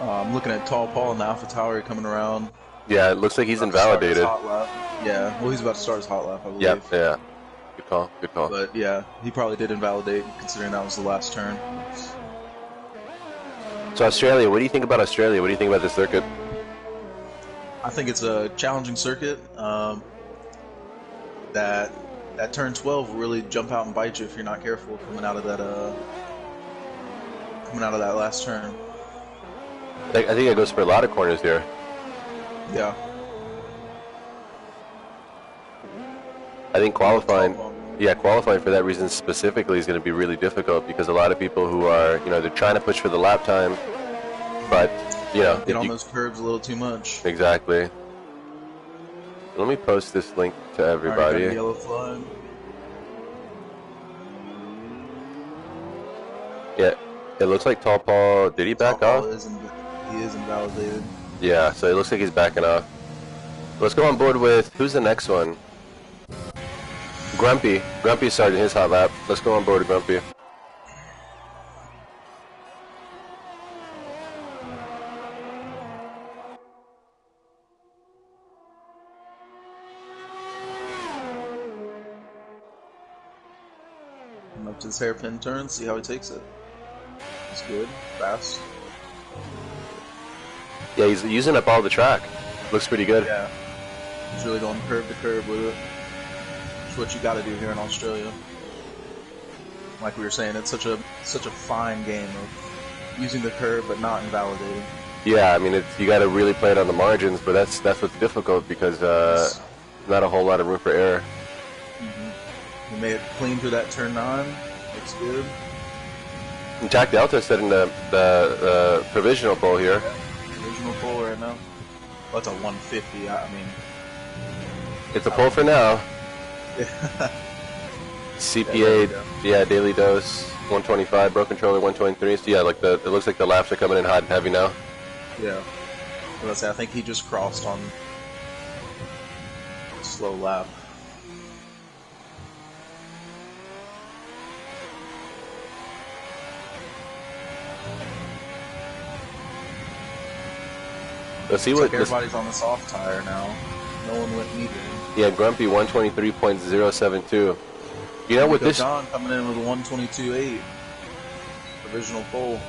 I'm looking at Tall Paul and the Alpha Tower coming around. Yeah, it looks like he's About to start his invalidated. hot lap. Yeah, well, he's about to start his hot lap, I Yep, believe. yeah. Good call, good call. But yeah, he probably did invalidate, considering that was the last turn. So Australia, what do you think about Australia? What do you think about this circuit? I think it's a challenging circuit. That turn 12 will really jump out and bite you if you're not careful coming out of that last turn. I think it goes for a lot of corners here. Yeah. I think qualifying for that reason specifically is going to be really difficult because a lot of people who are, they're trying to push for the lap time, but, get on those curves a little too much. Exactly. Let me post this link to everybody. Got yellow flag. Yeah, it looks like Tall Paul, did he back off? He is invalidated. Yeah, so it looks like he's backing off. Let's go on board with, who's the next one? Grumpy. Grumpy started his hot lap. Let's go on board with Grumpy. Up to this hairpin turn, see how he takes it. It's good, fast. Yeah, he's using up all the track. Looks pretty good. Yeah, he's really going curb to curb with it. It's what you got to do here in Australia. Like we were saying, it's such a fine game of using the curb but not invalidating. Yeah, I mean, you got to really play it on the margins, but that's what's difficult because not a whole lot of room for error. He made it clean through that turn 9. Looks good. And Jack Delta setting the provisional pole here. Yeah, provisional pole right now. Well, that's a 150. I mean, it's a pole for now. CPA, yeah, daily dose 125, Bro Controller 123. So yeah, it looks like the laps are coming in hot and heavy now. Yeah. Let's say I think he just crossed on a slow lap. Let's see what everybody's on the soft tire now. No one went medium. Yeah, Grumpy 123.072. You know what this? John coming in with a 122.8 provisional pole.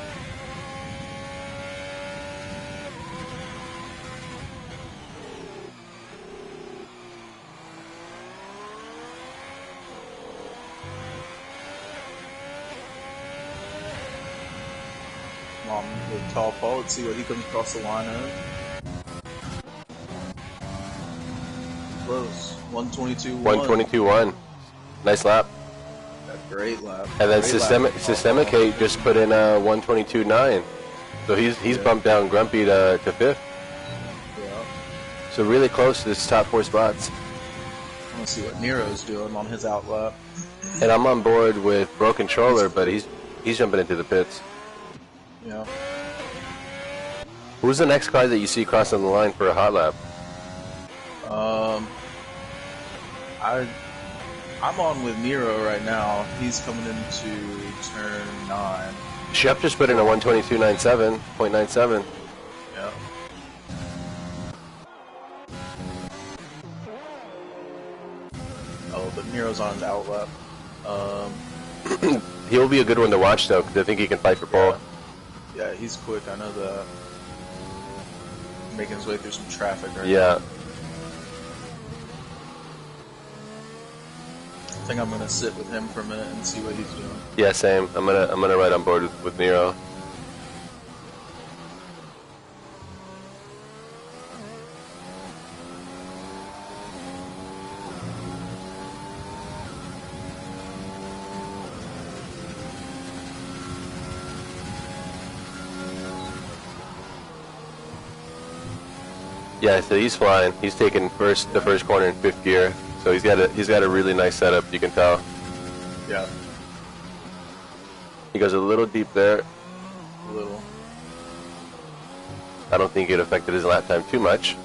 Come on, with Tall Paul. Let's see what he comes across the line of. Close. 122.1. 122.1. Nice lap. Great lap. And then Systemic Hate just put in 122.9. So he's bumped down Grumpy to 5th. Yeah. So really close to this top 4 spots. I want to see what Nero's doing on his out lap. And I'm on board with Bro Controller, but he's jumping into the pits. Yeah. Who's the next car that you see crossing the line for a hot lap? I'm on with Nero right now. He's coming into turn 9. Shep just put in a 122.97. Yeah. Oh, but Nero's on his out lap. He'll be a good one to watch though, because I think he can fight for pole. Yeah, he's quick. I know that. Making his way through some traffic right now. Yeah. I think I'm gonna sit with him for a minute and see what he's doing. Yeah, same. I'm gonna ride on board with Nero. Yeah, so he's flying. He's taking the first corner in 5th gear. So he's got a really nice setup, you can tell. Yeah. He goes a little deep there. A little. I don't think it affected his lap time too much.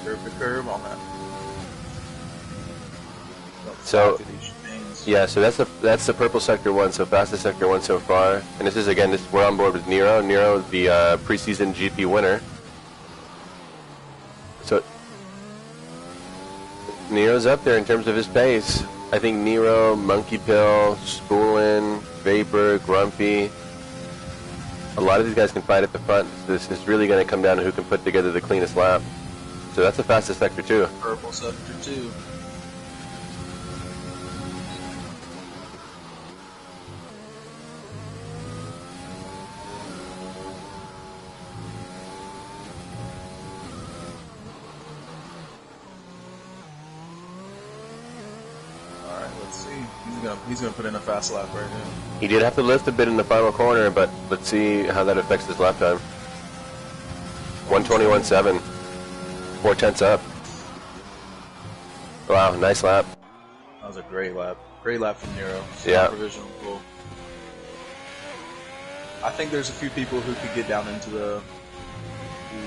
Curve to curve on that. So seconds. Yeah, so that's the purple sector 1, so fastest sector 1 so far. And this is, again, we're on board with Nero. Nero, the preseason GP winner. So Nero's up there in terms of his pace. I think Nero, Monkey Pill, Spoolin, Vapor, Grumpy, a lot of these guys can fight at the front. This is really going to come down to who can put together the cleanest lap. So that's the fastest sector 2. Purple sector 2. He's gonna put in a fast lap right now. He did have to lift a bit in the final corner, but let's see how that affects his lap time. 121.7. 4/10 up. Wow, nice lap. That was a great lap. Great lap from Nero. Yeah. Provisional cool. I think there's a few people who could get down into the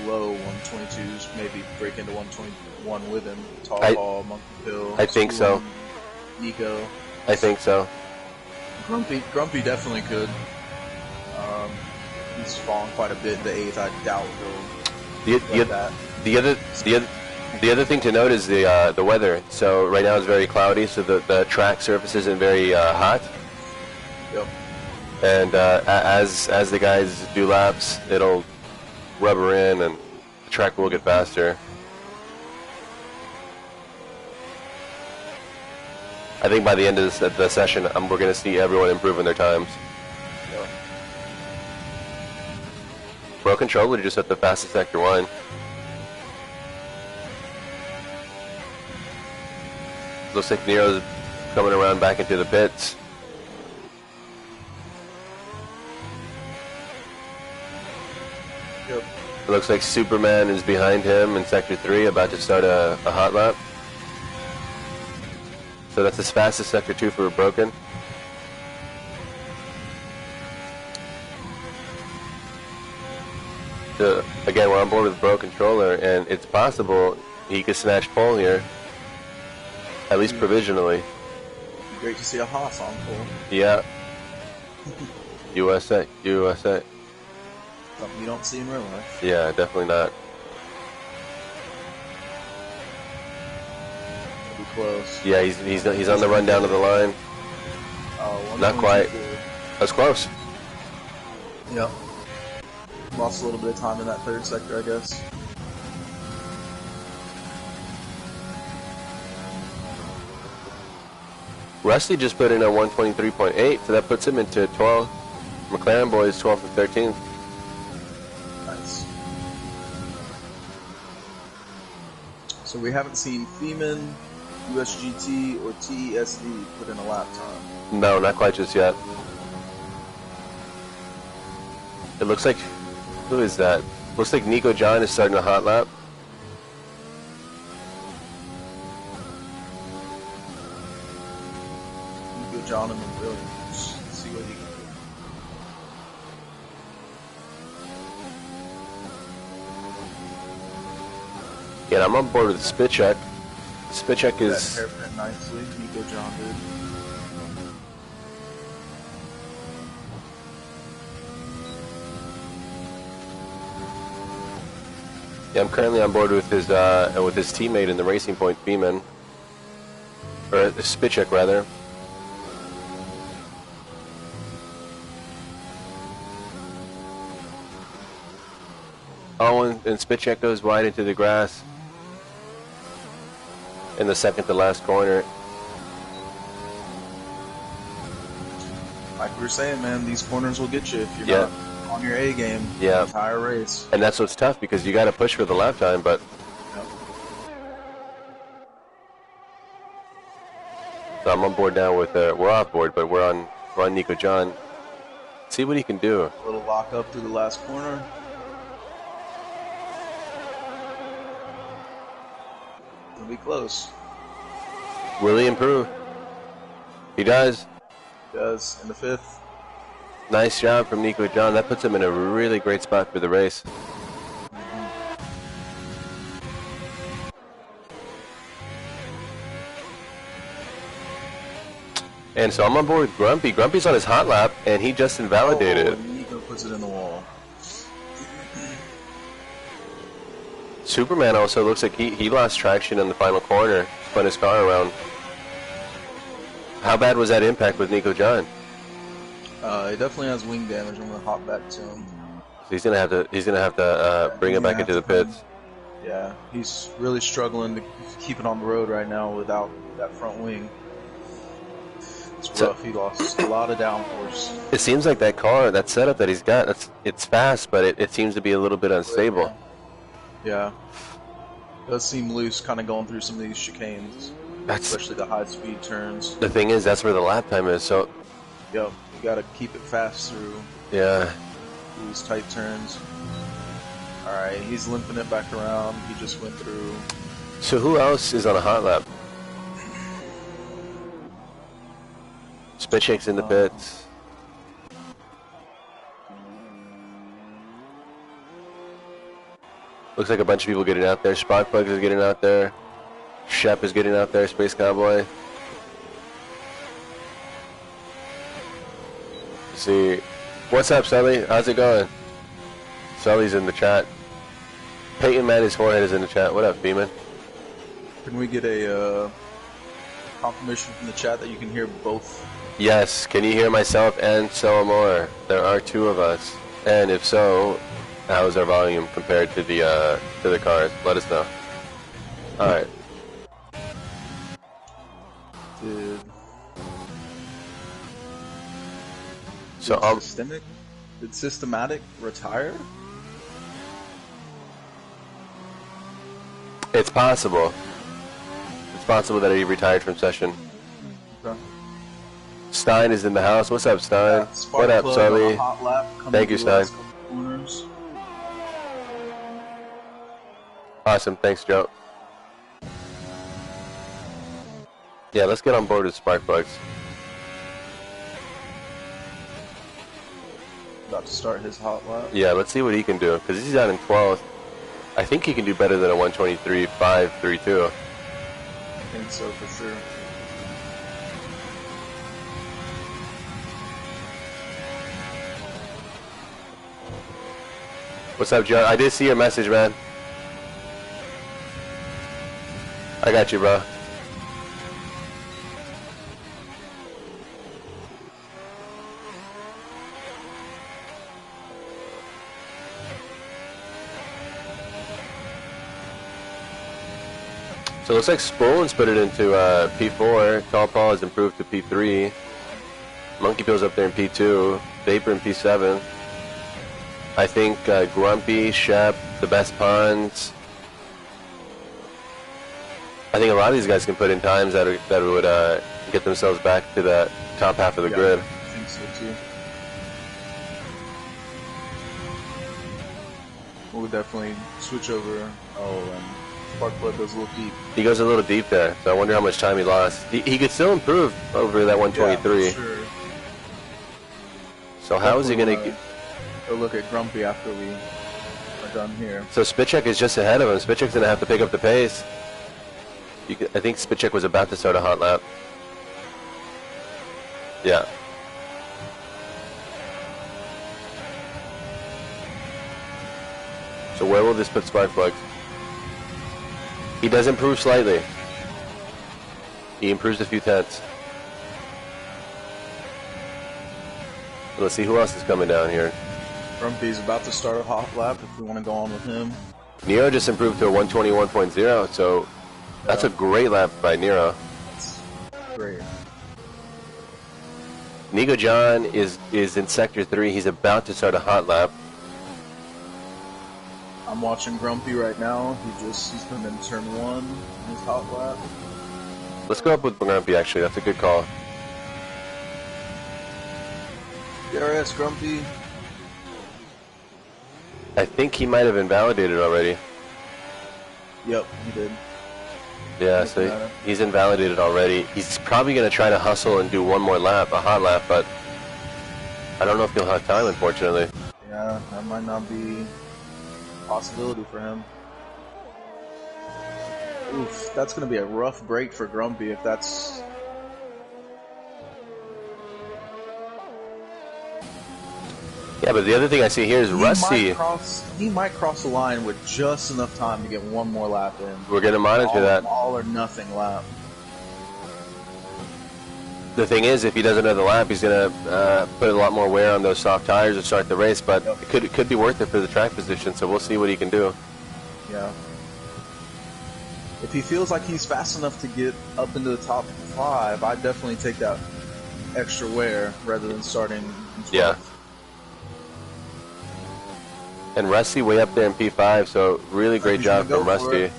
low 122s, maybe break into 121 with him. Tall, Monkey Pill. I think so. Nico. I think so. Grumpy definitely could. He's fallen quite a bit in the 8th. I doubt he'll get that. The other thing to note is the weather. So right now it's very cloudy, so the track surface isn't very hot. Yep. And as the guys do laps, it'll rubber in, and the track will get faster. I think by the end of the session, we're going to see everyone improving their times. Yeah. Pro Controller just at the fastest sector 1. Looks like Nero's coming around back into the pits. Yep. It looks like Superman is behind him in sector 3, about to start a hot lap. So that's his fastest sector 2 for Broken. So again, we're on board with Pro Controller, and it's possible he could snatch pole here, at least provisionally. Great to see a Haas on pole. Yeah. USA. Something you don't see in real life. Yeah, definitely not. Close. Yeah, he's on the run down to the line. Oh, not quite. That's close. Yep. Lost a little bit of time in that 3rd sector, I guess. Rusty just put in a 123.8, so that puts him into 12th. McLaren boys 12th and 13th. Nice. So we haven't seen Feeman, USGT, or TESD put in a lap time. No, not quite just yet. It looks like, who is that? Looks like Nico John is starting a hot lap. Nico John and Williams. Let's see what he can do. Yeah, I'm on board with Spit Check. Spit Check is... That hairpin nicely, Nico John did. Yeah, I'm currently on board with his teammate in the Racing Point, Feeman. Or Spit Check, rather. Oh, and Spit Check goes wide into the grass in the second to last corner. Like we were saying, man, these corners will get you if you're not on your A game. Yeah. The entire race. And that's what's tough, because you got to push for the lap time, but... Yep. So I'm on board now with... we're off board, but we're on Nico John. See what he can do. A little lock up through the last corner. It'll be close. Will he improve? He does. Does in the 5th. Nice job from Nico John. That puts him in a really great spot for the race. And so I'm on board with Grumpy. Grumpy's on his hot lap, and he just invalidated. Oh, and Nico puts it in the wall. Superman also looks like he lost traction in the final corner, spun his car around. How bad was that impact with Nico John? He definitely has wing damage. I'm gonna hop back to him. So he's gonna have to bring it back into the pits. Yeah, he's really struggling to keep it on the road right now without that front wing. It's rough. He lost a lot of downforce. It seems like that car, that setup that he's got, it's fast, but it seems to be a little bit unstable. Yeah. It does seem loose, kind of going through some of these chicanes, especially the high-speed turns. The thing is, that's where the lap time is. So, yep, you got to keep it fast through. Yeah. These tight turns. All right, he's limping it back around. He just went through. So who else is on a hot lap? Spitcheck's in the pits. Looks like a bunch of people getting out there. Sparkplugs is getting out there. Shep is getting out there. Space Cowboy. Let's see. What's up, Sully? How's it going? Sully's in the chat. Peyton Manny's forehead is in the chat. What up, Beeman? Can we get a confirmation from the chat that you can hear both? Yes. Can you hear myself and Moore? There are two of us. And if so, how's our volume compared to the cars? Let us know. All right. Dude. So Did Systematic retire? It's possible. It's possible that he retired from session. Okay. Stein is in the house. What's up, Stein? What up, Sully? Thank you, Stein. Awesome. Thanks, Joe. Yeah, let's get on board with Sparkplugs. About to start his hot lap. Yeah, let's see what he can do, because he's out in 12th. I think he can do better than a 123.532. I think so, for sure. What's up, Joe? I did see your message, man. I got you, bro. So it looks like Spolin's put it into P4. Tall Paul has improved to P3. Monkey Pill's up there in P2. Vapor in P7. I think Grumpy, Shep, the best Ponds. I think a lot of these guys can put in times that would get themselves back to the top half of the grid. I think so too. We'll definitely switch over. Oh, and Sparkplug goes a little deep. He goes a little deep there, so I wonder how much time he lost. He could still improve over that 123. Yeah, for sure. So how is he going to... Go look at Grumpy after we are done here. So Spitcheck is just ahead of him. Spitcheck's going to have to pick up the pace. I think Spitcheck was about to start a hot lap. Yeah. So where will this put Sparkplug? He does improve slightly. He improves a few tenths. Let's see who else is coming down here. Grumpy's about to start a hot lap if we want to go on with him. Nero just improved to a 121.0, so that's a great lap by Nero. That's great. Nico John is in Sector 3. He's about to start a hot lap. I'm watching Grumpy right now. He's coming in turn 1 in his hot lap. Let's go up with Grumpy, actually. That's a good call. DRS Grumpy. I think he might have invalidated already. Yep, he did. Yeah, so he's invalidated already. He's probably going to try to hustle and do one more lap, a hot lap, but I don't know if he'll have time, unfortunately. Yeah, that might not be a possibility for him. Oof, that's going to be a rough break for Grumpy if that's Yeah, but the other thing I see here is Rusty. He might cross the line with just enough time to get one more lap in. We're going to monitor that. All or nothing lap. The thing is, if he does another lap, he's going to put a lot more wear on those soft tires to start the race, but it could be worth it for the track position, so we'll see what he can do. Yeah. If he feels like he's fast enough to get up into the top 5, I'd definitely take that extra wear rather than starting in 12th. Yeah. And Rusty way up there in P5, so really great job from Rusty.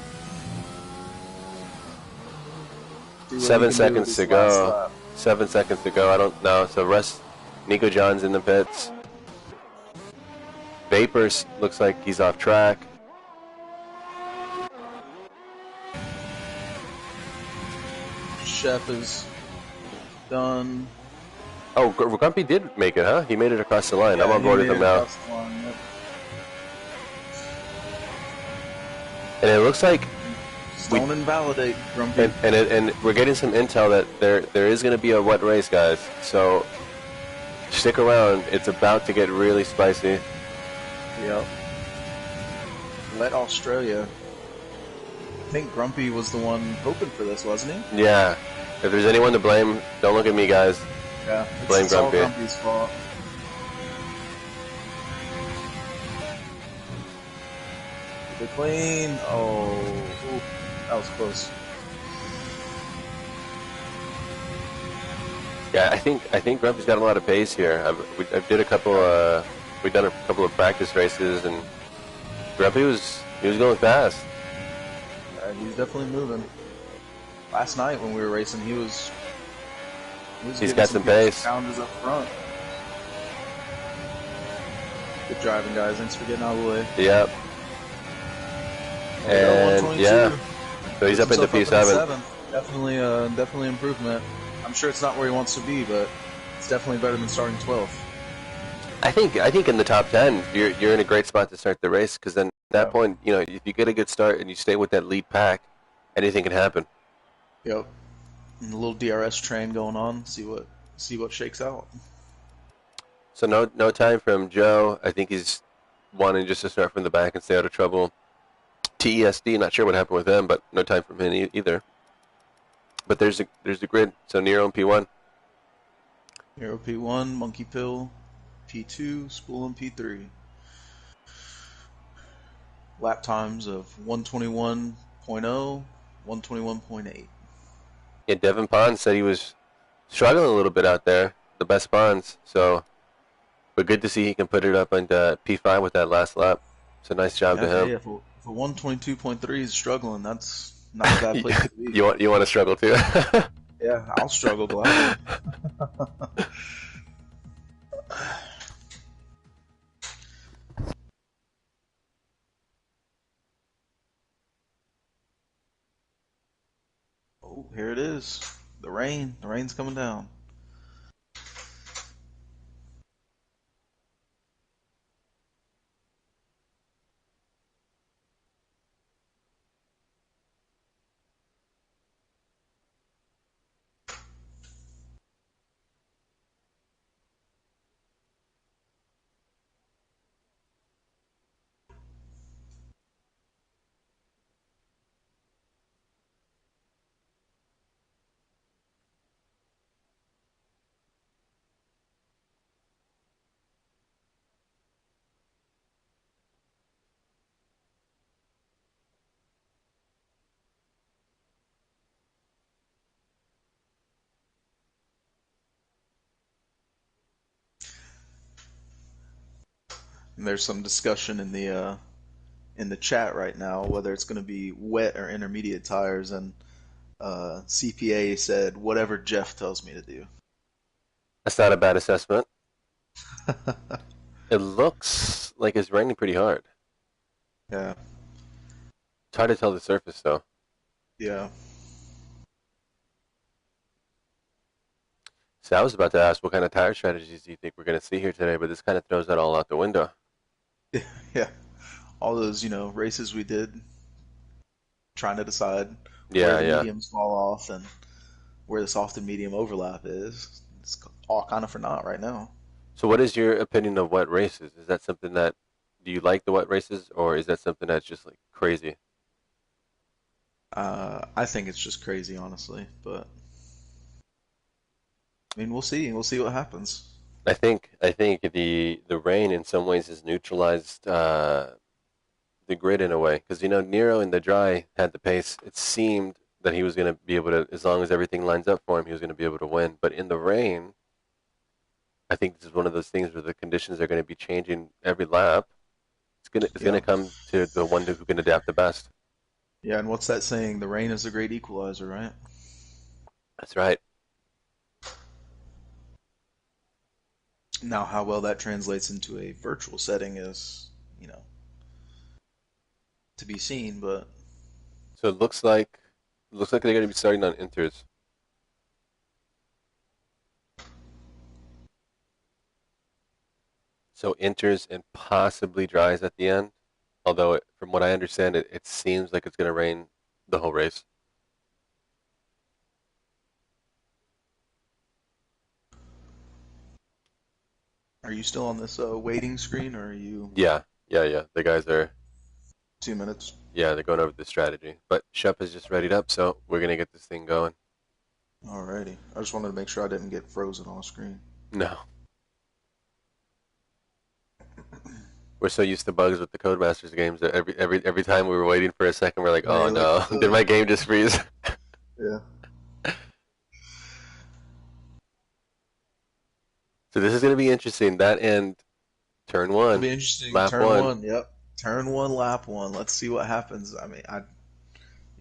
7 seconds to go. 7 seconds to go. I don't know. So Nico John's in the pits. Vapors looks like he's off track. Chef is done. Oh, Grumpy did make it, huh? He made it across the line. Yeah, I'm on board with him now. And it looks like don't invalidate Grumpy. And we're getting some intel that there is going to be a wet race, guys. So stick around. It's about to get really spicy. Yep. Wet Australia. I think Grumpy was the one hoping for this, wasn't he? Yeah. If there's anyone to blame, don't look at me, guys. Yeah. Blame Grumpy. All Grumpy's fault. The clean. Oh, ooh, that was close. Yeah, I think Grumpy's got a lot of pace here. I've did a couple. We've done a couple of practice races, and Grumpy was going fast. He's definitely moving. Last night when we were racing, he's got some pace. Challenges up front. Good driving, guys. Thanks for getting out of the way. Yep. And yeah, so he's up into P7. Definitely improvement. I'm sure it's not where he wants to be, but it's definitely better than starting 12th. I think in the top 10, you're in a great spot to start the race, because then at that point, if you get a good start and you stay with that lead pack, anything can happen. Yep. And a little DRS train going on. See what shakes out. So no time from Joe. I think he's wanting just to start from the back and stay out of trouble. TESD, not sure what happened with them, but no time from him either. But there's the grid. So Nero in P1. Nero P1, Monkey Pill P2, Spool in P3. Lap times of 121.0, 121.8. Yeah, Devin Pons said he was struggling a little bit out there, the best Pons. So, but good to see he can put it up into P5 with that last lap. So nice job to him. Yeah, if a 122.3 is struggling, that's not a bad place to be. You want to struggle too? Yeah, I'll struggle gladly. Oh, here it is. The rain. The rain's coming down. And there's some discussion in the chat right now whether it's going to be wet or intermediate tires, and CPA said whatever Jeff tells me to do. That's not a bad assessment. It looks like it's raining pretty hard. Yeah. It's hard to tell the surface though. Yeah. So I was about to ask what kind of tire strategies do you think we're going to see here today, but this kind of throws that all out the window. Yeah. All those, races we did trying to decide where the mediums fall off and where the soft and medium overlap is. It's all kind of for naught right now. So what is your opinion of wet races? Is that something that, do you like the wet races, or is that something that's just like crazy? I think it's just crazy, honestly. But I mean, we'll see. We'll see what happens. I think the rain in some ways has neutralized the grid in a way, because Nero in the dry had the pace. It seemed that he was going to be able to, as long as everything lines up for him, he was going to be able to win. But in the rain, I think this is one of those things where the conditions are going to be changing every lap. It's gonna Yeah. come to the one who can adapt the best. Yeah, and what's that saying? The rain is the great equalizer, right? That's right. Now, how well that translates into a virtual setting is, you know, to be seen, but So it looks like they're going to be starting on inters. So inters and possibly dries at the end. Although from what I understand, it seems like it's going to rain the whole race. are you still on this waiting screen or are you Yeah, yeah. The guys are 2 minutes? Yeah, they're going over the strategy. But Shep is just readied up, so we're gonna get this thing going. Alrighty. I just wanted to make sure I didn't get frozen on screen. No, we're so used to bugs with the Codemasters games that every time we were waiting for a second, we're like, Yeah, oh you're like, no, did my game just freeze? yeah. So this is gonna be interesting. That and turn It'll one, be interesting. lap Turn one. one, yep. Turn one, lap one. Let's see what happens. I mean, I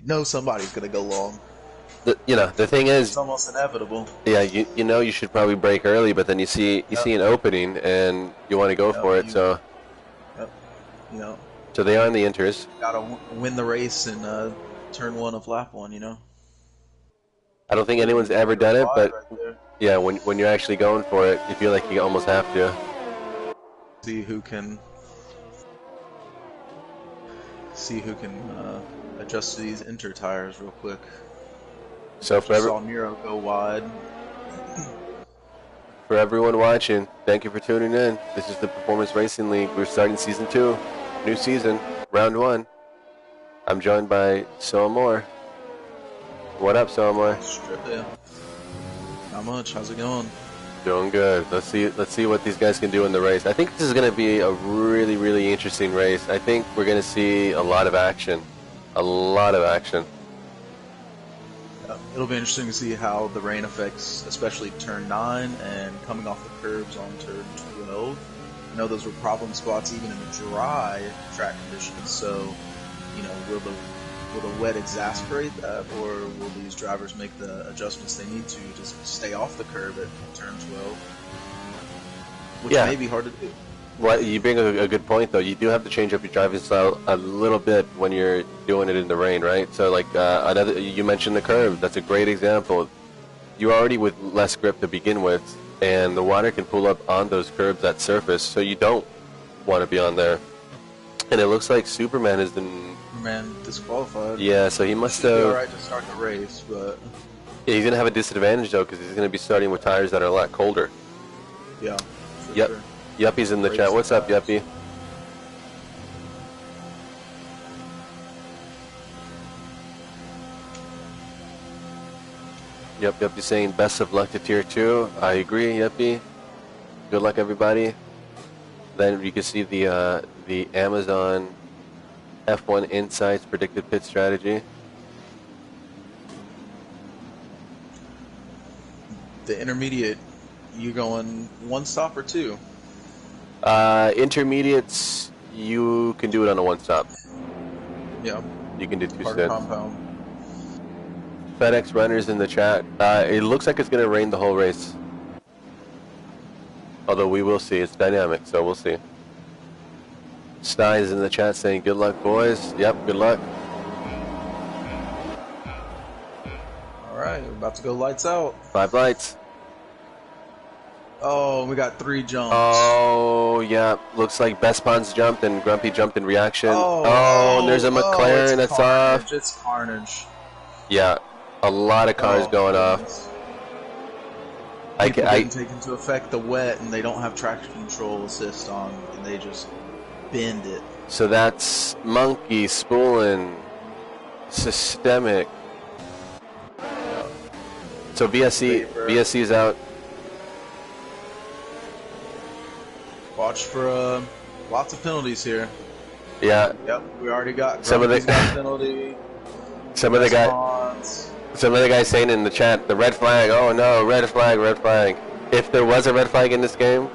know somebody's gonna go long. The thing is, It's almost inevitable. yeah, you should probably break early, but then you see Yep. an opening and you want to go Yep. for it. So Yep. You know, so they are in the inters. gotta win the race in turn one of lap one. You know, I don't think could be anyone's ever quarter done it, wide but right there. yeah, when you're actually going for it, you feel like you almost have to. See who can adjust these inter tires real quick. So Just saw Nero go wide. for everyone watching, thank you for tuning in. This is the Performance Racing League. We're starting season 2, new season, round 1. I'm joined by Soa Moore. What up, Soa Moore? Strip in. Not much. How's it going? Doing good. Let's see what these guys can do in the race. I think this is going to be a really, really interesting race. I think we're going to see a lot of action. A lot of action. It'll be interesting to see how the rain affects, especially turn 9 and coming off the curbs on turn 12. I know those were problem spots even in the dry track conditions. So, will the wet exasperate that, or will these drivers make the adjustments they need to just stay off the curb at turn 12, which Yeah. may be hard to do. Well, you bring a good point, though. You do have to change up your driving style a little bit when you're doing it in the rain, right? So, like you mentioned the curb. That's a great example. You're already with less grip to begin with, and the water can pull up on those curbs at surface, so you don't want to be on there. And it looks like Superman has been, Man, disqualified. yeah. So he must Should be have. alright to start the race, but Yeah, he's gonna have a disadvantage though, because he's gonna be starting with tires that are a lot colder. yeah, for Yep. sure. Yuppie's in the Race chat. What's up, tires. Yuppie? Yuppie's saying best of luck to Tier 2. I agree, Yuppie. Good luck, everybody. Then you can see the Amazon F1 Insights predicted pit strategy. The intermediate, you going one stop or two? Intermediates, you can do it on a one stop. Yeah, You can do 2 hard stints. compound. FedEx runners in the chat. It looks like it's going to rain the whole race. Although we will see. It's dynamic, so we'll see. Stein is in the chat saying, good luck, boys. Yep, good luck. All right, we're about to go lights out. 5 lights. Oh, we got 3 jumps. Oh, yeah. Looks like Bespon's jumped and Grumpy jumped in reaction. And there's a McLaren it's that's off. It's carnage. Yeah, a lot of cars Oh, going off. goodness. People didn't take into effect the wet, and they don't have traction control assist on, and they just bend it. So that's Monkey, Spoolin, Systemic. So VSC is out. Watch for lots of penalties here. Yeah. Yep, we already got some of the penalty. Some of the guys saying in the chat, the red flag. Oh no, red flag, red flag. If there was a red flag in this game,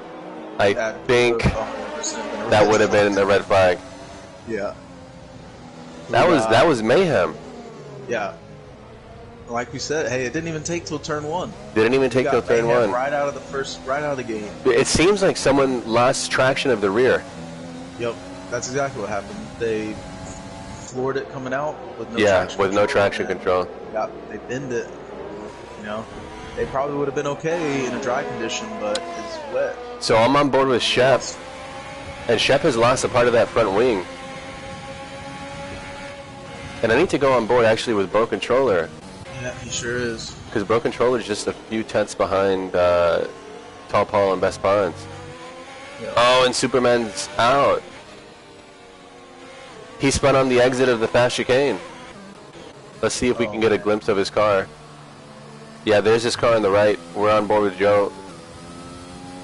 I think that would have been the red flag. Yeah. That was mayhem. Yeah. Like we said, hey, it didn't even take till turn 1. Didn't even take till turn 1. Right out of the game. It seems like someone lost traction of the rear. Yep, that's exactly what happened. They floored it coming out with no traction control. Yeah, they bend it. You know, they probably would have been okay in a dry condition, but it's wet. So I'm on board with Shep, and Shep has lost a part of that front wing. And I need to go on board actually with Bro Controller. Yeah, he sure is. Because Bro Controller is just a few tenths behind Tall Paul and Best Bonds. Yeah. Oh, and Superman's out. He spun on the exit of the fast chicane. Let's see if we can get a glimpse of his car. Yeah, there's his car on the right. We're on board with Joe.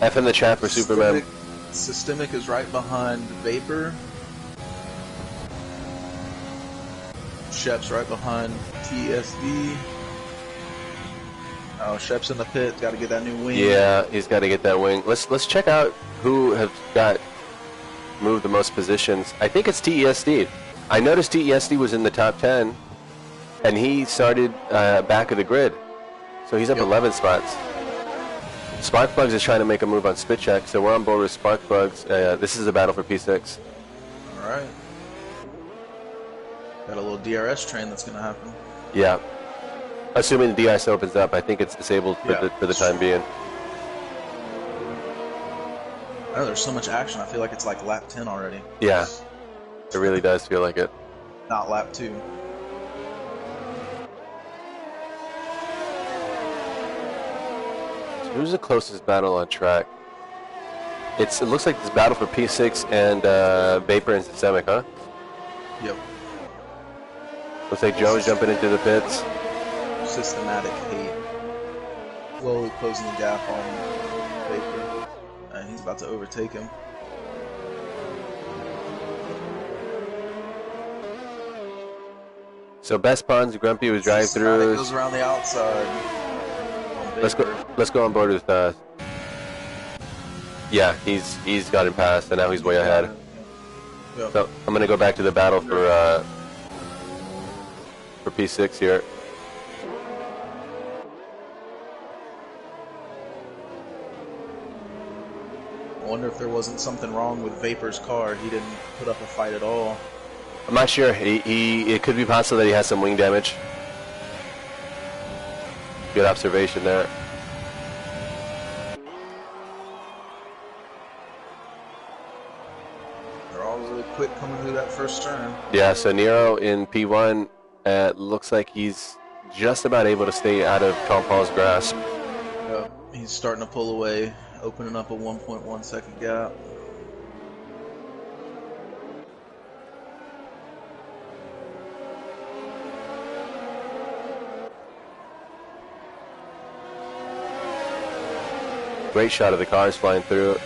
F in the chat for Superman. Systemic is right behind Vapor. Shep's right behind TSD. Oh, Shep's in the pit. Got to get that new wing. Yeah, he's got to get that wing. Let's check out who have got moved the most positions. I think it's TESD. I noticed TESD was in the top 10, and he started back of the grid. So he's up 11 spots. Sparkplugs is trying to make a move on Spit Check, so we're on board with Sparkplugs. This is a battle for P6. All right. Got a little DRS train that's going to happen. Yeah. Assuming the DRS opens up, I think it's disabled for the time being. Oh, there's so much action. I feel like it's like lap 10 already. Yeah. It really does feel like it. Not lap 2. So who's the closest battle on track? It looks like this battle for P6 and Vapor and Systemic, huh? Yep. Looks like Joe's jumping into the pits. Systematic hate. Slowly closing the gap on Vapor. And he's about to overtake him. So Best Bonds, Grumpy was driving through. Goes around the outside. Let's go on board with yeah, he's got him past, and now he's way ahead. Yep. So I'm gonna go back to the battle for P6 here. I wonder if there wasn't something wrong with Vapor's car. He didn't put up a fight at all. I'm not sure. It could be possible that he has some wing damage. Good observation there. They're all really quick coming through that first turn. Yeah, so Nero in P1 looks like he's just about able to stay out of Tom Paul's grasp. Yep. He's starting to pull away, opening up a 1.1 second gap. Great shot of the cars flying through.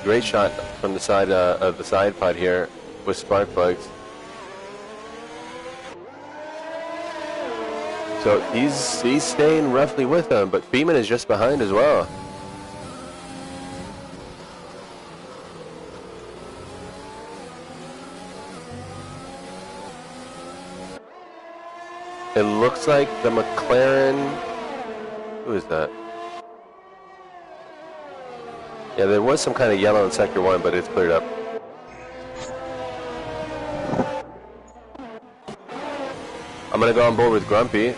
Great shot from the side of the side pod here with Sparkplugs. So he's staying roughly with them, but Beeman is just behind as well. It looks like the McLaren. Who is that? Yeah, there was some kind of yellow in Sector 1, but it's cleared up. I'm going to go on board with Grumpy.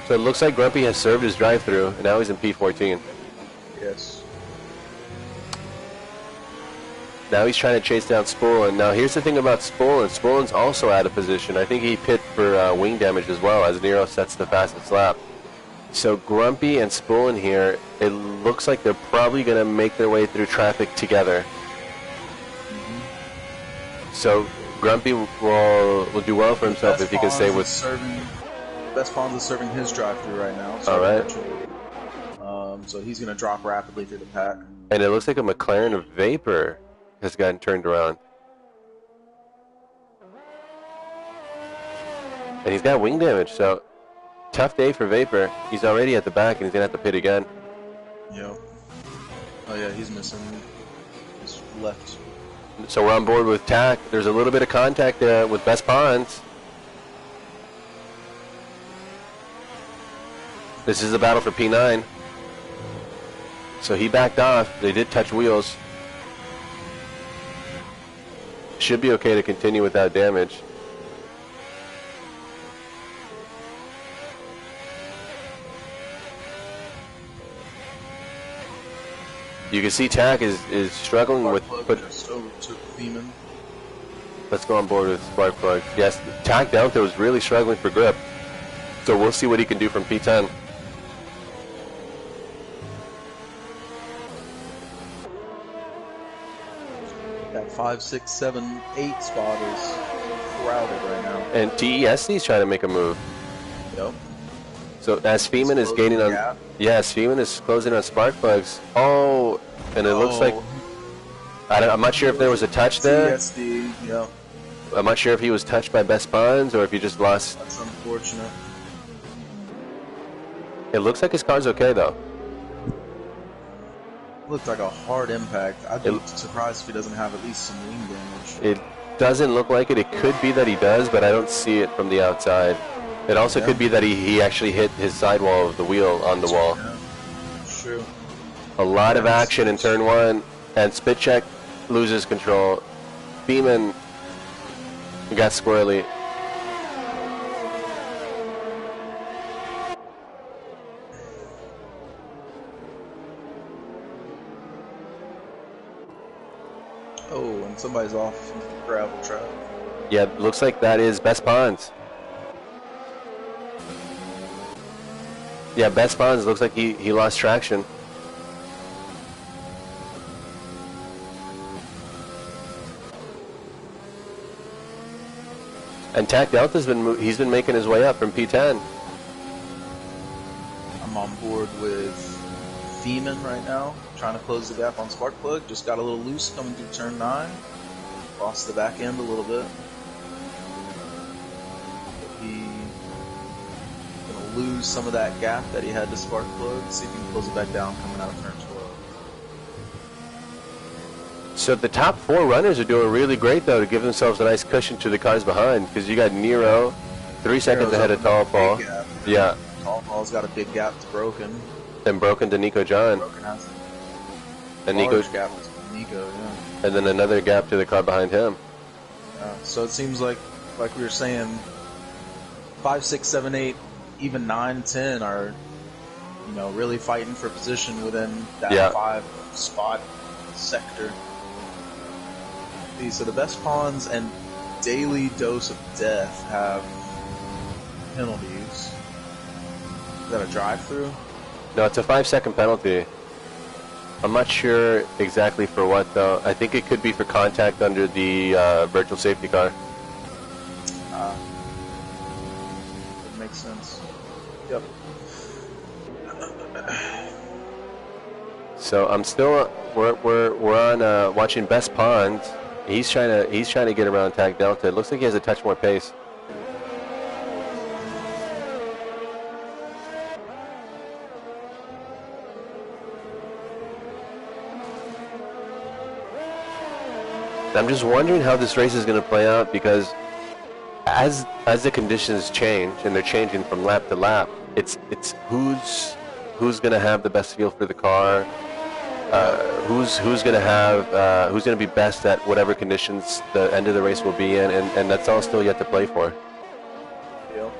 So it looks like Grumpy has served his drive-through, and now he's in P14. Yes. Now he's trying to chase down Spoolin. Now here's the thing about Spoolin. Spoolin's also out of position. I think he pit for wing damage as well, as Nero sets the fastest lap. So Grumpy and Spoolin here, it looks like they're probably going to make their way through traffic together. So Grumpy will do well for himself if he can stay with... Best Pawns is serving his drive-through right now. All right. So he's going to drop rapidly through the pack. And it looks like a McLaren of Vapor has gotten turned around. And he's got wing damage, so tough day for Vapor. He's already at the back and he's going to have to pit again. Yep. Oh yeah, he's missing his left. So we're on board with TAC. There's a little bit of contact there with Best Pawns. This is a battle for P9. So he backed off. They did touch wheels. Should be okay to continue without damage. You can see TAC is struggling with... Just over to Feeman. Let's go on board with Sparkplug. Yes, TAC Delta was really struggling for grip. So we'll see what he can do from P10. That 5, 6, 7, 8 spot is crowded right now. And TESC is trying to make a move. Yep. So as Feeman is gaining on... Gap. Yes, Feeman is closing on Sparkplugs. Oh, and it looks like... I'm not sure if there was a touch there. TSD, yeah. I'm not sure if he was touched by Best Pawns or if he just lost... That's unfortunate. It looks like his car's okay, though. Looked like a hard impact. I'd be surprised if he doesn't have at least some wing damage. It doesn't look like it. It could be that he does, but I don't see it from the outside. It also could be that he actually hit his sidewall of the wheel on the wall. Yeah. True. A lot of action in turn 1, and Spitcheck loses control. Feeman got squirrely. Oh, and somebody's off the gravel track. Yeah, looks like that is Best Pawns. Yeah, Best Pawns looks like he lost traction. And TAC Delta's he's been making his way up from P10. I'm on board with Feeman right now, trying to close the gap on Sparkplug. Just got a little loose coming through turn 9. Lost the back end a little bit. He gonna lose some of that gap that he had to Sparkplug. See if he can close it back down coming out of turn 12. So the top 4 runners are doing really great, though, to give themselves a nice cushion to the cars behind, because you got Nero, 3 seconds ahead of Tall Paul. Yeah. Tall Paul's got a big gap to Broken. And Broken to Nico John. Broken has and large Nico gap to Nico, yeah. And then another gap to the car behind him. So it seems like we were saying, 5, 6, 7, 8, even 9, 10 are, really fighting for position within that 5 spot sector. So the Best Pawns and Daily Dose of Death have penalties. Is that a drive-through? No, it's a 5-second penalty. I'm not sure exactly for what, though. I think it could be for contact under the virtual safety car. That makes sense. Yep. So I'm still we're on watching Best Pawns. He's trying to get around TAC Delta. It looks like he has a touch more pace. I'm just wondering how this race is going to play out, because as the conditions change, and they're changing from lap to lap, it's who's going to have the best feel for the car, who's going to be best at whatever conditions the end of the race will be in, and that's all still yet to play for. Yeah.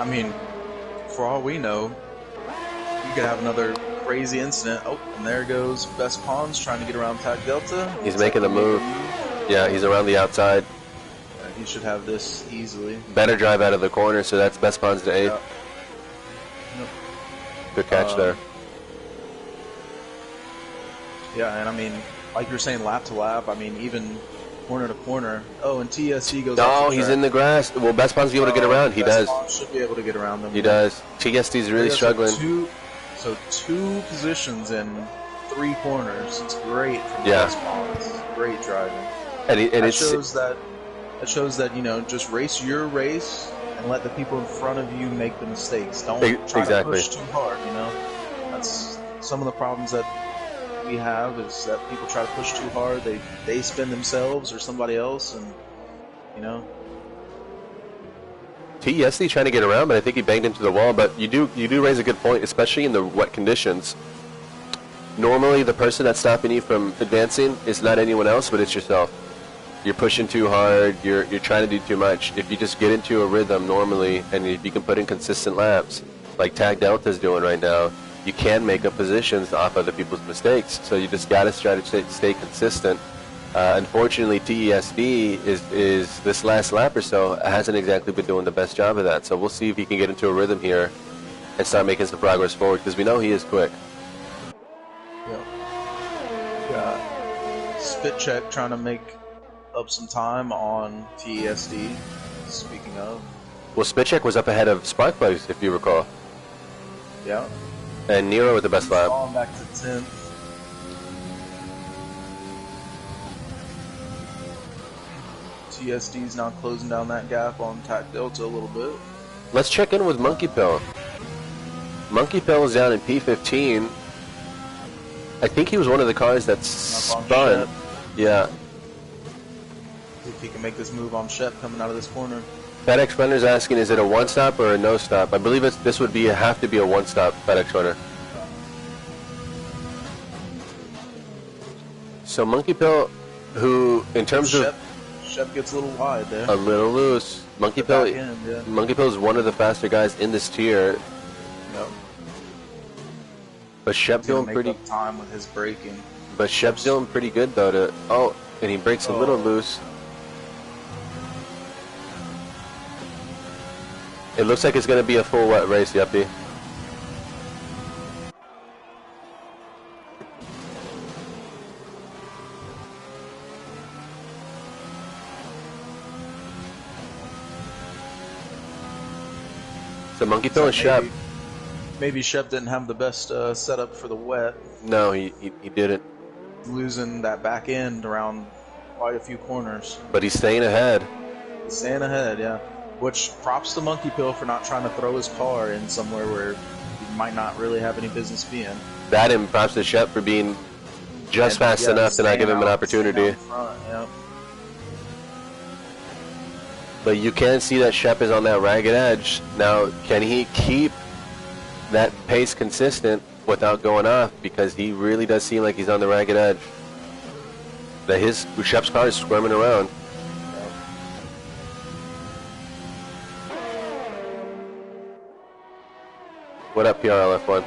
I mean, for all we know, you could have another crazy incident. Oh, and there goes Best Pawns trying to get around TAC Delta. He's making the move. Yeah, he's around the outside. He should have this easily. Better drive out of the corner, so that's Best Pawns to 8th. Good catch there. Yeah, and I mean, like you're saying, lap to lap. I mean, even corner to corner. Oh, and TSD goes. No, he's in the grass. Will Best Pawns be able to get around? He does. Should be able to get around them. He does. TSD's really struggling. So two positions in 3 corners. It's great from Best Pawns. Great driving. And it shows that. It shows that, you know, just race your race and let the people in front of you make the mistakes. Don't try to push too hard, you know. That's some of the problems that we have, is that people try to push too hard. They spin themselves or somebody else, and, you know. TSD trying to get around, but I think he banged into the wall. But you do raise a good point, especially in the wet conditions. Normally, the person that's stopping you from advancing is not anyone else, but it's yourself. You're pushing too hard, you're trying to do too much. If you just get into a rhythm normally, and if you can put in consistent laps, like Tag Delta's doing right now, you can make up positions off other people's mistakes. So you just got to try to stay consistent. Unfortunately, TESD is this last lap or so hasn't exactly been doing the best job of that. So we'll see if he can get into a rhythm here and start making some progress forward, because we know he is quick. Yeah. Spit check trying to make up some time on TESD, speaking of. Well, Spitcheck was up ahead of Sparkplugs, if you recall. Yeah. And Nero with the best lap. Falling back to 10th. TSD's now closing down that gap on Tac Delta a little bit. Let's check in with Monkey Pill. Monkey Pill is down in P15. I think he was one of the cars that spun. Yeah. See if he can make this move on Shep coming out of this corner. FedEx Runner's asking, is it a one-stop or a no-stop? I believe this would have to be a one-stop, FedEx Runner. So Monkey Pill, who, in terms of... Shep gets a little wide there. A little loose. Monkey Pill is one of the faster guys in this tier. Yep. But Shep doing pretty... time with his braking. But Shep's doing pretty good, though, and he breaks a little loose. It looks like it's going to be a full wet race, Yuppie. So Monkey Pill and Shep. Maybe Shep didn't have the best setup for the wet. No, he didn't. Losing that back end around quite a few corners. But he's staying ahead. He's staying ahead, yeah. Which, props to Monkey Pill for not trying to throw his car in somewhere where he might not really have any business being. That, and props to Shep for being just fast enough to not give him an opportunity. Front, yeah. But you can see that Shep is on that ragged edge. Now, can he keep that pace consistent without going off? Because he really does seem like he's on the ragged edge. That Shep's car is squirming around. What up, PRLF1?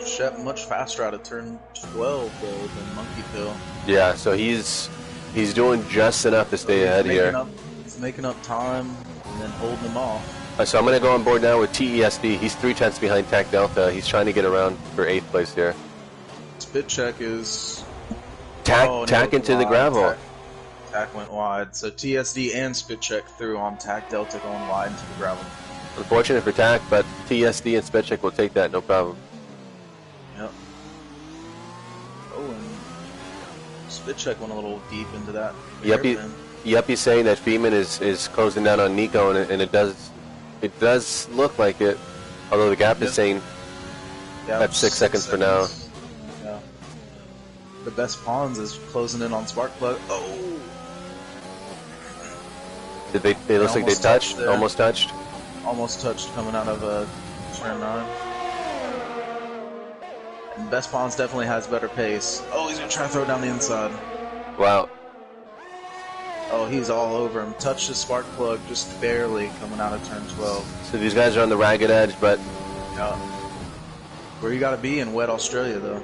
Shep much faster out of turn 12 though than Monkey Pill. Yeah, so he's doing just enough to stay ahead here. He's making up time and then holding them off. So I'm going to go on board now with TESD. He's 3 tenths behind Tac Delta. He's trying to get around for 8th place here. Spit check is... Tac into the gravel. Tac went wide. So TSD and Spit check through on Tac Delta going wide into the gravel. Unfortunate for Tac, but TSD and Spit check will take that, no problem. Yep. Oh, and Spit check went a little deep into that. Yuppie's saying that Feeman is closing down on Nico, and it does look like it. Although the gap is saying that's 6 seconds for now. Yeah. The Best Pawns is closing in on Sparkplug. Oh. They looks like they touched. Almost touched. Almost touched coming out of turn 9. And Best Pawns definitely has better pace. Oh, he's gonna try to throw it down the inside. Wow. Oh, he's all over him. Touched his spark plug just barely coming out of turn 12. So these guys are on the ragged edge, but... Yeah. Where you gotta be in wet Australia, though.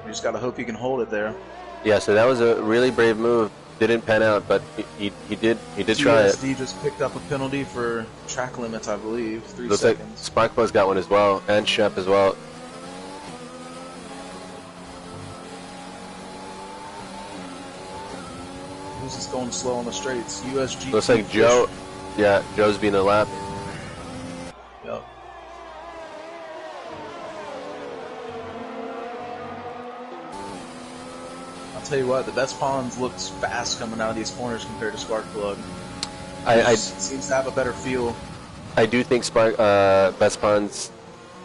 You just gotta hope you can hold it there. Yeah, so that was a really brave move Didn't pan out, but he did try it. TSD just picked up a penalty for track limits, I believe. 3 Looks seconds. like Sparkplug's got one as well, and Shep as well. Who's just going slow on the straights? USG. Looks like Joe. Yeah, Joe's being a lap. Yep. I'll tell you what, the Best Pawns looks fast coming out of these corners compared to Sparkplug. I seems to have a better feel. I do think Best Pawns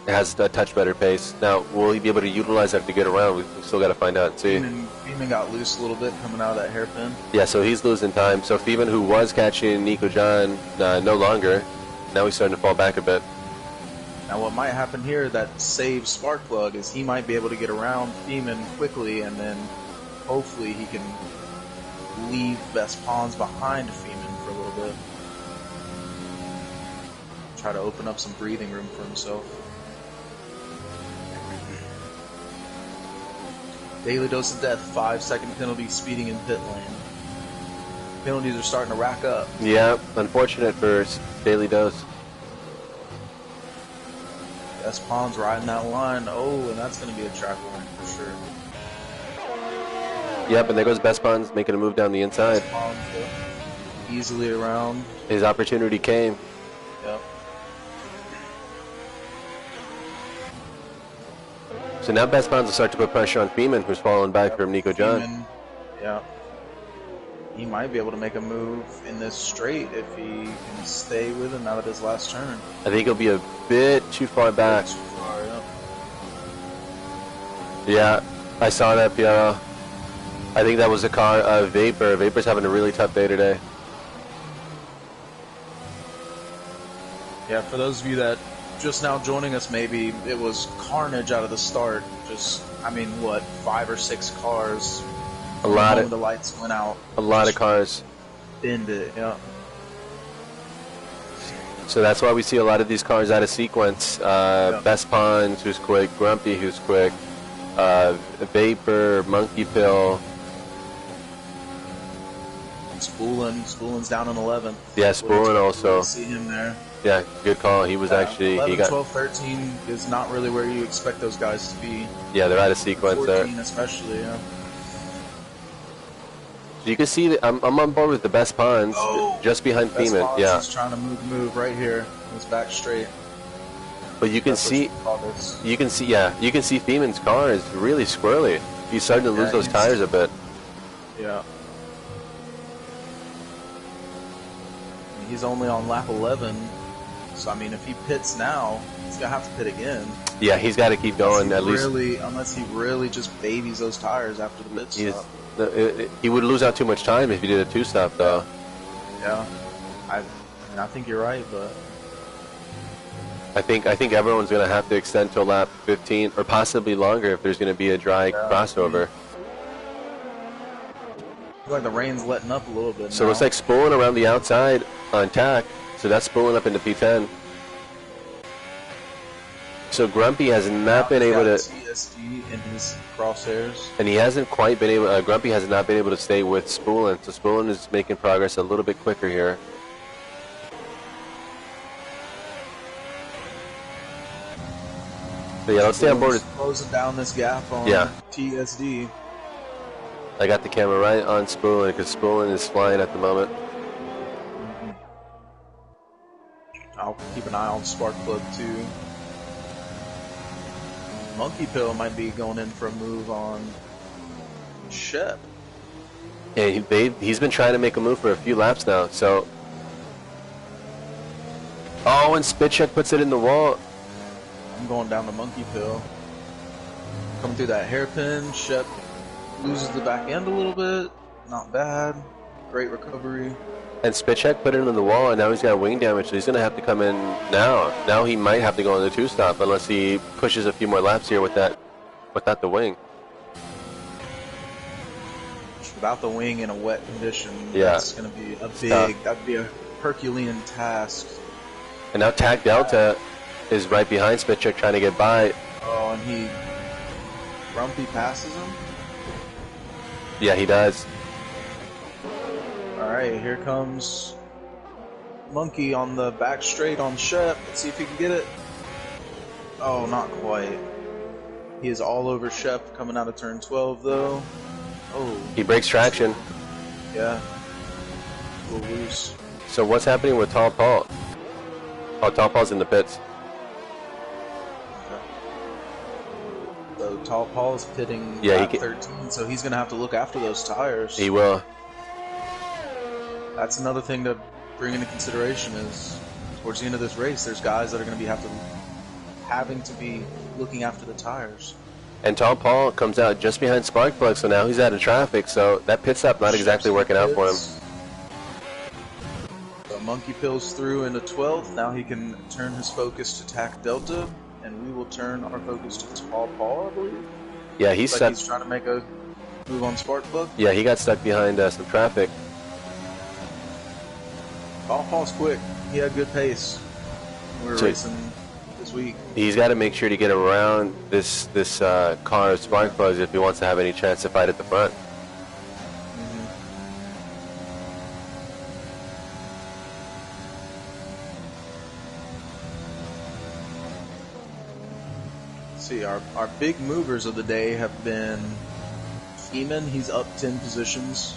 has a touch better pace. Now, will he be able to utilize that to get around? We've still got to find out and see. Feeman got loose a little bit coming out of that hairpin. Yeah, so he's losing time. So Feeman, who was catching Nico John, no longer. Now he's starting to fall back a bit. Now what might happen here that saves Sparkplug is he might be able to get around Feeman quickly, and then hopefully he can leave Best Pawns behind Feeman for a little bit. Try to open up some breathing room for himself. Daily dose of death, 5-second penalty, speeding in pit lane. Penalties are starting to rack up. Yeah, unfortunate for Daily Dose. Best Pawns riding that line. Oh, and that's going to be a track line for sure. Yep, and there goes Best Pawns making a move down the inside. Best Pawns easily around. His opportunity came. Yep. So now Best Pawns will start to put pressure on Feeman, who's falling back from Nico John. Feeman, yeah. He might be able to make a move in this straight if he can stay with him out of his last turn. I think he'll be a bit too far back. Too far, yeah. Yeah, I saw that, Piero. I think that was a car of Vapor. Vapor's having a really tough day today. Yeah, for those of you that just now joining us, maybe it was carnage out of the start. Just, I mean, what, 5 or 6 cars. A lot of the lights went out. A lot of cars. Binned it, yeah. So that's why we see a lot of these cars out of sequence. Yeah. Best Pawns, who's quick. Grumpy, who's quick. Vapor, Monkey Pill. Spoolin's down in 11th. Yeah, Spoolin also. See him there. Yeah, good call. He was actually 11, he got 12, 13 is not really where you expect those guys to be. Yeah, they're out of sequence 14 there. especially, yeah. So you can see that I'm on board with the Best Pawns, just behind Best Feeman. Pawns Yeah, is trying to move right here. It's back straight. but you can That's what see you call this. you can see Feeman's car is really squirrely. He's starting to lose those he's- tires a bit. Yeah. He's only on lap 11, so I mean, if he pits now, he's gonna have to pit again. Yeah, he's got to keep going at least. Unless he really just babies those tires after the pit stop. He would lose out too much time if he did a 2-stop though. Yeah, I think you're right, but I think everyone's going to have to extend to lap 15 or possibly longer if there's going to be a dry crossover. I feel like the rain's letting up a little bit. So now. it looks like Spooling around the outside on tack. So that's Spooling up into P10. So Grumpy has not been able to, TSD in his crosshairs, and he hasn't quite been able. Grumpy has not been able to stay with Spooling. So Spooling is making progress a little bit quicker here. So yeah, let's stay on board. Closing down this gap on TSD. I got the camera right on Spooling because Spooling is flying at the moment. I'll keep an eye on Sparkplug too. Monkey Pill might be going in for a move on Shep. Yeah, he's been trying to make a move for a few laps now. So, and Spitcheck puts it in the wall. I'm going down the Monkey Pill. Coming through that hairpin, Shep loses the back end a little bit. Not bad. Great recovery. And Spitcheck put it in the wall, and now he's got wing damage, so he's going to have to come in now. Now he might have to go on the 2-stop unless he pushes a few more laps here without the wing. Without the wing in a wet condition, Yeah. that's going to be a that'd be a Herculean task. And now Tag Delta is right behind Spitcheck trying to get by. Oh, and Grumpy passes him? Yeah, he does. Alright, here comes Monkey on the back straight on Shep. Let's see if he can get it. Oh, not quite. He is all over Shep coming out of turn 12, though. Oh. He breaks traction. Yeah. A little loose. So what's happening with Tall Paul? Oh, Tall Paul's in the pits. So Tall Paul is pitting Yeah, lap 13, so he's going to have to look after those tires. He will. That's another thing to bring into consideration is towards the end of this race, there's guys that are going to be having to be looking after the tires. And Tall Paul comes out just behind Sparkplug, so now he's out of traffic, so that pit stop not exactly working out for him. So Monkey Pills through into 12th. Now he can turn his focus to TAC Delta, and we will turn our focus to Tall Paul, I believe. Yeah, he's like stuck. He's trying to make a move on Sparkplug. Yeah, he got stuck behind some traffic. Tall Paul's quick. He had good pace. We were racing this week. He's got to make sure to get around this car of Sparkplugs if he wants to have any chance to fight at the front. See, our big movers of the day have been Freeman, he's up 10 positions.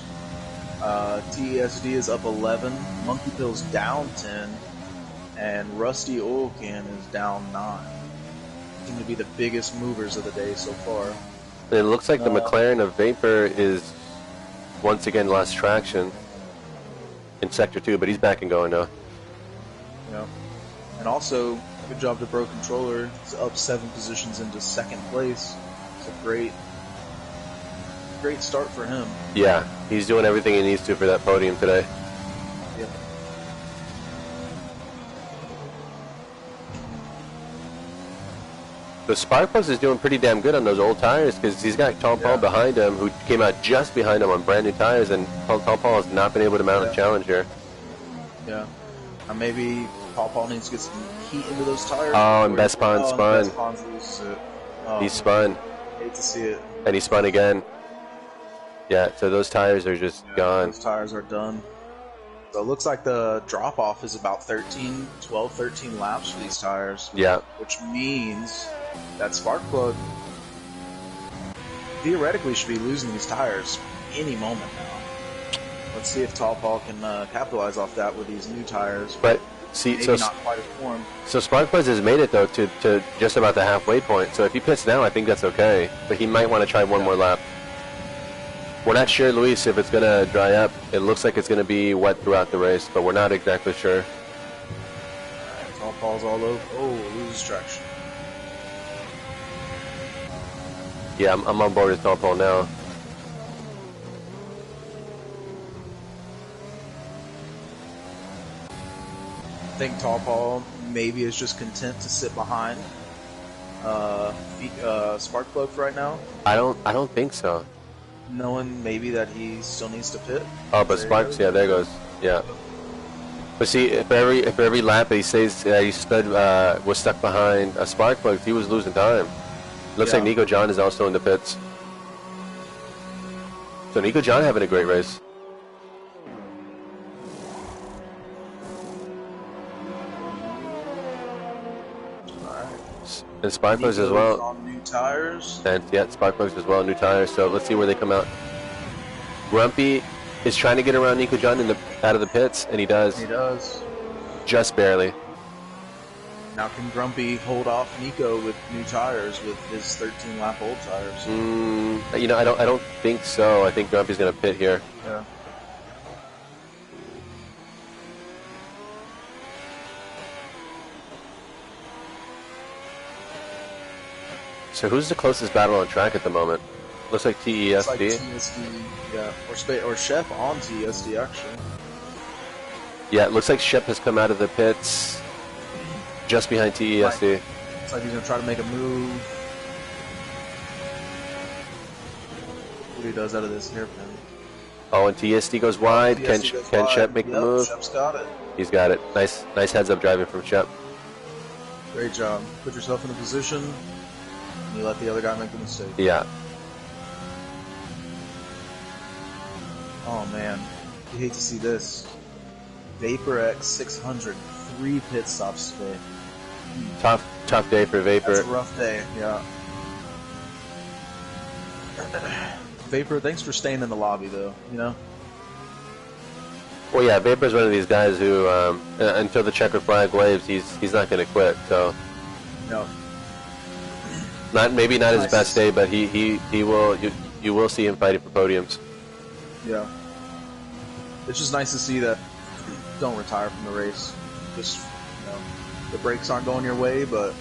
TESD is up 11. Monkey Pill's down 10. And Rusty Oil Can is down 9. Seem to be the biggest movers of the day so far. And it looks like the McLaren of Vapor is once again lost traction in Sector 2, but he's back and going now. Yeah. And also, good job to Bro Controller. He's up 7 positions into second place. It's a great start for him. Yeah, he's doing everything he needs to for that podium today. Yeah. The Sparkplugs is doing pretty damn good on those old tires because he's got Tall Paul behind him, who came out just behind him on brand new tires, and Tall Paul has not been able to mount a challenge here. Yeah. Maybe Tall Paul needs to get some heat into those tires. Oh, and Bespon spun. Bespon loses it. Oh, He spun. hate to see it. And he spun again. Yeah, so those tires are just gone. Those tires are done. So it looks like the drop-off is about 12, 13 laps for these tires. Yeah. Which means that Sparkplug theoretically should be losing these tires any moment now. Let's see if Tall Paul can capitalize off that with these new tires. But see, maybe so not quite as formed. So Sparkplug has made it though to just about the halfway point. So if he pits now, I think that's okay. But he might want to try one more lap. We're not sure, Luis, if it's going to dry up. It looks like it's going to be wet throughout the race, but we're not exactly sure. Alright, Tall Paul's all over. Oh, loses traction. Yeah, I'm on board with Tall Paul now. I think Tall Paul maybe is just content to sit behind Sparkplug for right now. I don't think so. Knowing maybe that he still needs to pit. Oh, but Sparks, yeah, there goes. Yeah. But see, if every lap he says he was stuck behind a Sparkplug, he was losing time. Looks like Nico John is also in the pits. So Nico John having a great race. And Sparkplugs as well. On new tires. And yeah, Sparkplugs as well, new tires. So let's see where they come out. Grumpy is trying to get around Nico John out of the pits, and he does. He does. Just barely. Now can Grumpy hold off Nico with new tires with his 13-lap old tires? You know, I don't think so. I think Grumpy's gonna pit here. Yeah. So who's the closest battle on track at the moment? Looks like TESD. Looks like TESD, yeah, or Shep on TESD actually. Yeah, it looks like Shep has come out of the pits just behind TESD. Looks like he's gonna try to make a move. What he does out of this hairpin. Oh, and TESD goes wide. Can wide. Shep make the move? Shep's got it. He's got it. Nice heads up driving from Shep. Great job. Put yourself in a position, and you let the other guy make the mistake. Yeah. Oh man. You hate to see this. Vapor X 600, 3 pit stops today. Tough day for Vapor. That's a rough day, yeah. Vapor, thanks for staying in the lobby, though, you know? Well, yeah, Vapor's one of these guys who, until the checkered flag waves, he's not going to quit. So, No. maybe not his best day, but he will. You will see him fighting for podiums. Yeah. It's just nice to see that you don't retire from the race. Just, you know, the brakes aren't going your way, but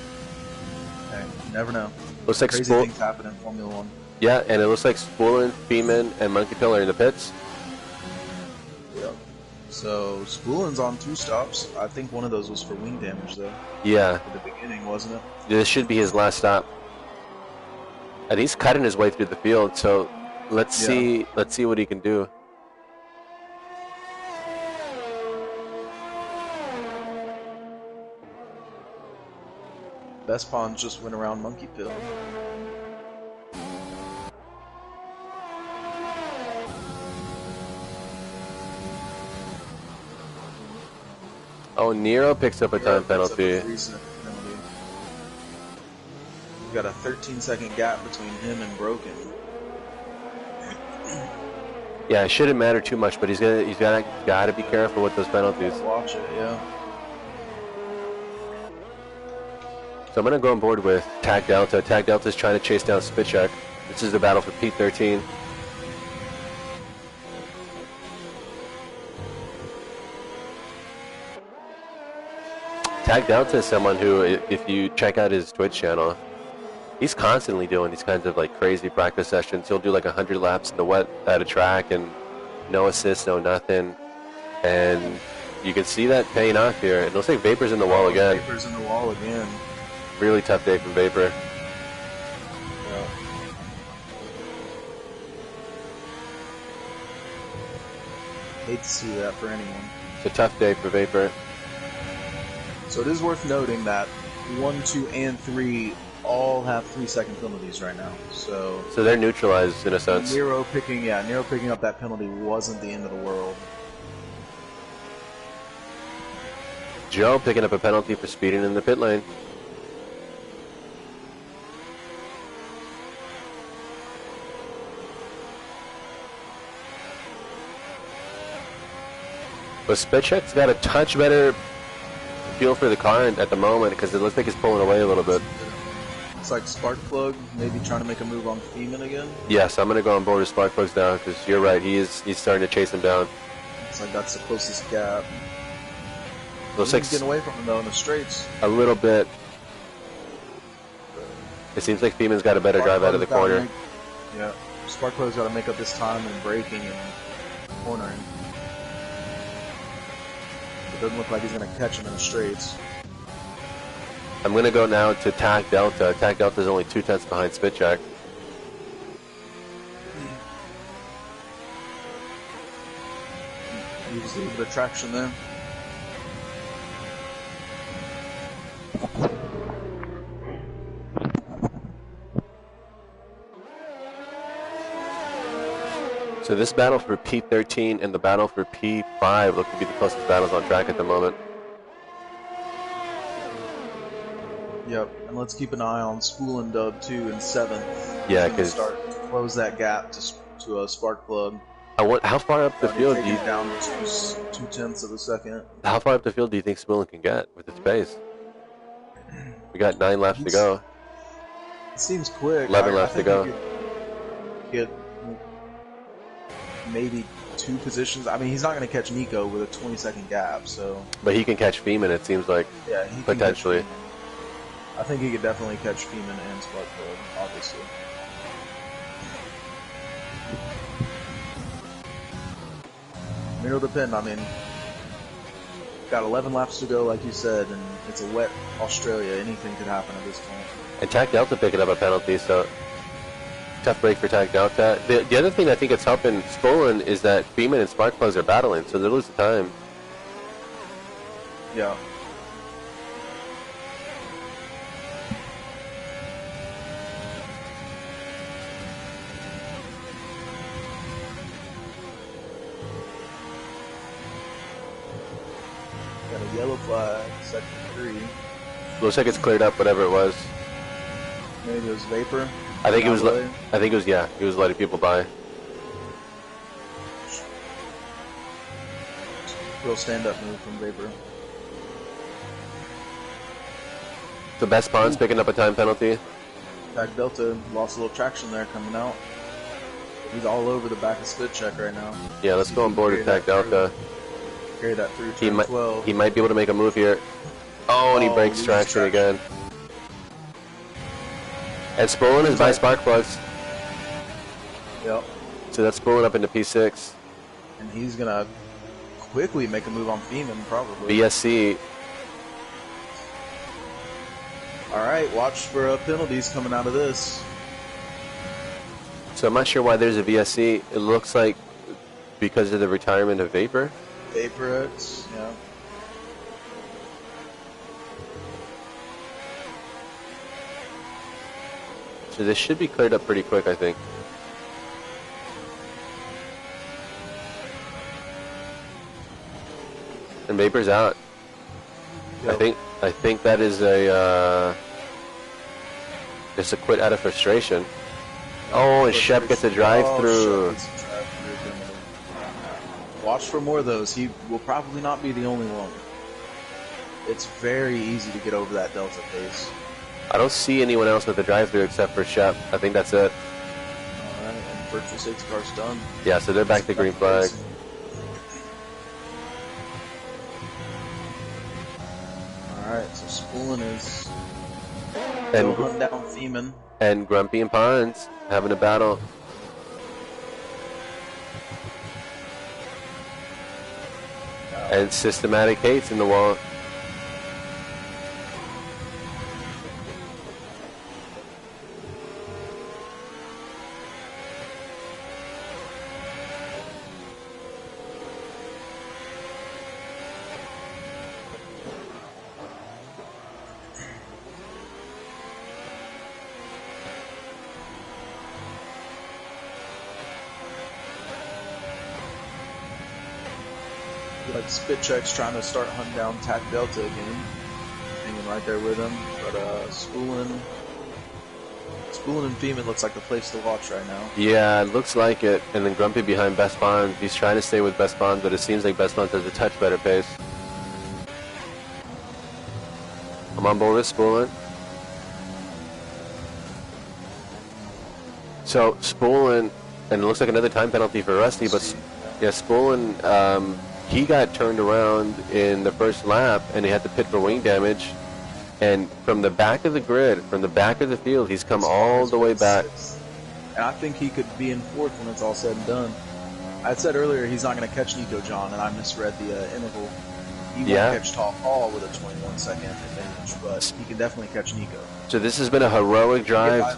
hey, you never know. Looks like Crazy things happen in Formula One. Yeah, and it looks like Spoolin, Feeman, and Monkey Pill are in the pits. Yeah. So Spoolin's on 2 stops. I think one of those was for wing damage, though. Yeah. At the beginning, wasn't it? This should be his last stop. And he's cutting his way through the field, so let's see what he can do. Best Pond just went around Monkey Pill. Oh, Nero picks up a time penalty. We've got a 13-second gap between him and Broken. Yeah, it shouldn't matter too much, but he's gotta be careful with those penalties. Watch it, yeah. So I'm gonna go on board with Tag Delta. Tag Delta's trying to chase down Spitcheck. This is the battle for P13. Tag Delta is someone who, if you check out his Twitch channel, he's constantly doing these kinds of like crazy practice sessions. He'll do like 100 laps in the wet at a track and no assists, no nothing. And you can see that paying off here. It looks like Vapor's in the wall again. Vapor's in the wall again. Really tough day from Vapor. Yeah. Hate to see that for anyone. It's a tough day for Vapor. So it is worth noting that 1, 2, and 3 all have 3-second penalties right now. So they're neutralized in a sense. Nero picking up that penalty wasn't the end of the world. Joe picking up a penalty for speeding in the pit lane. But Spitcheck's got a touch better feel for the car at the moment because it looks like he's pulling away a little bit. It's like Sparkplug maybe trying to make a move on Feeman again. Yes, I'm going to go on board with Sparkplugs now because you're right. He's starting to chase him down. It's like that's the closest gap. Looks He's like getting away from him though in the straights. A little bit. It seems like Feeman's got a better drive out of the corner. Yeah, Sparkplug's got to make up this time in braking and cornering. It doesn't look like he's going to catch him in the straights. I'm going to go now to Tag Delta. Tag Delta is only 2 tenths behind Spitcheck. You just a little bit of traction there. So this battle for P13 and the battle for P5 look to be the closest battles on track at the moment. Yep, and let's keep an eye on Spool and Dub too in 7th. Yeah, because start to close that gap to a Sparkplug. How far up the field do you down 2/10 of a second? How far up the field do you think Spoolin can get with its pace? We got 9 laps to go. It seems quick. 11 laps to go. Get maybe 2 positions. I mean, he's not going to catch Nico with a 20-second gap, so. But he can catch Feeman, it seems like. Yeah, he potentially. I think he could definitely catch Feeman and Sparkplug, obviously. It'll depend. I mean, got 11 laps to go, like you said, and it's a wet Australia. Anything could happen at this point. And Tag Delta picking up a penalty, so tough break for Tag Delta. The other thing I think it's helping Spoolin is that Feeman and Sparkplugs are battling, so they're losing time. Yeah. Yellow flag, second 3. Looks like it's cleared up, whatever it was. Maybe it was Vapor. I think it was. Gablet. I think it was. Yeah, he was letting people by. Real stand-up move from Vapor. The best Pond's picking up a time penalty. Tag Delta lost a little traction there coming out. He's all over the back of Spit Check right now. Yeah, let's go on board with Tag Delta. Carry that through turn 12. He might be able to make a move here. Oh, and he breaks traction again. And Spolin is by spark plugs. Yep. So that's Spolin up into P6. And he's gonna quickly make a move on Feeman, probably. BSC. Alright, watch for penalties coming out of this. So I'm not sure why there's a VSC. It looks like because of the retirement of Vapor. Vapor X, yeah. So this should be cleared up pretty quick, I think. And Vapor's out. Yep. I think that is a it's a quit out of frustration. Oh, and Shep gets a drive-through. Watch for more of those. He will probably not be the only one. It's very easy to get over that Delta pace. I don't see anyone else with a drive-through except for Shep. I think that's it. Alright, and virtual safety car's done. Yeah, so they're back to green flag. Alright, so Spoolin is And hunting down Feeman. And Grumpy and Pons having a battle. And Systematic Hates in the wall. Like Spit Check's trying to start hunting down Tac Delta again. Hanging right there with him. But Spoolin and Feeman looks like the place to watch right now. Yeah, it looks like it. And then Grumpy behind Best Bonds. He's trying to stay with Best Bonds, but it seems like Best Bonds has a touch better pace. I'm on board with Spoolin. So Spoolin, and it looks like another time penalty for Rusty, but yeah, Spoolin, he got turned around in the first lap, and he had to pit for wing damage. And from the back of the grid, from the back of the field, he's come all the way back. And I think he could be in fourth when it's all said and done. I said earlier he's not going to catch Nico John, and I misread the interval. He won't catch Top Paul with a 21-second advantage, but he can definitely catch Nico. So this has been a heroic drive.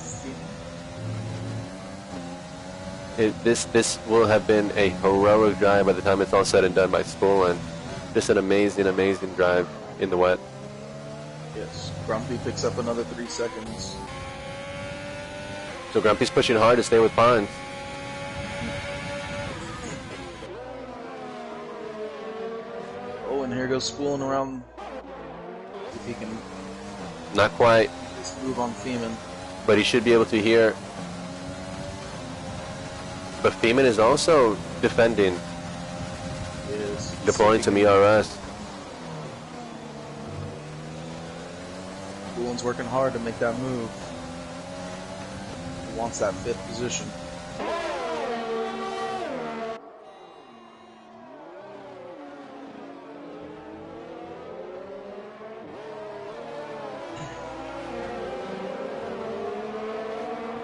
This will have been a heroic drive by the time it's all said and done by Spoolin. Just an amazing, amazing drive in the wet. Yes, Grumpy picks up another 3 seconds. So Grumpy's pushing hard to stay with Pons. Oh, and here goes Spoolin around. If he can Not quite, just move on Feeman. but he should be able to here. But Feeman is also defending, He is. deploying some ERS. Spoolin's working hard to make that move. He wants that 5th position.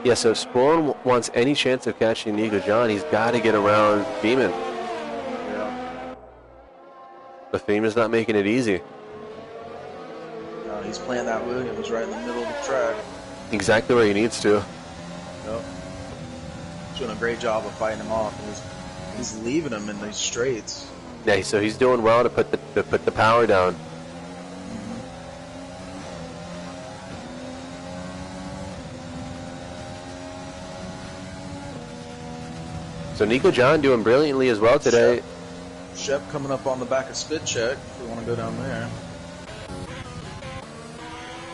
Yeah, so if Spoolin wants any chance of catching Nico John, he's got to get around Feeman. Yeah. But Feeman's not making it easy. No, he's playing that Williams right in the middle of the track. Exactly where he needs to. Yep. He's doing a great job of fighting him off. He's leaving him in these straights. Yeah, so he's doing well to put the power down. So Nico John doing brilliantly as well today. Shep coming up on the back of Spit Check, if we want to go down there.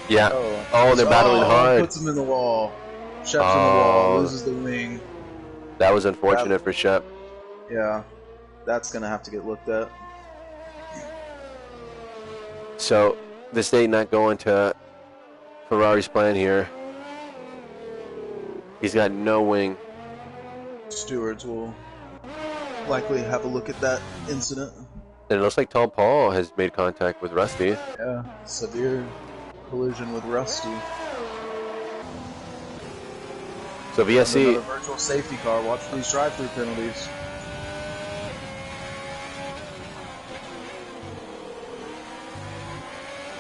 Yeah. Oh, they're battling hard. Puts him in the wall. Shep's in the wall, loses the wing. That was unfortunate for Shep. Yeah, that's going to have to get looked at. So, this day not going to Ferrari's plan here. He's got no wing. Stewards will likely have a look at that incident. And it looks like Tall Paul has made contact with Rusty. Yeah, severe collision with Rusty. So VSC... Another virtual safety car. Watch for these drive-through penalties.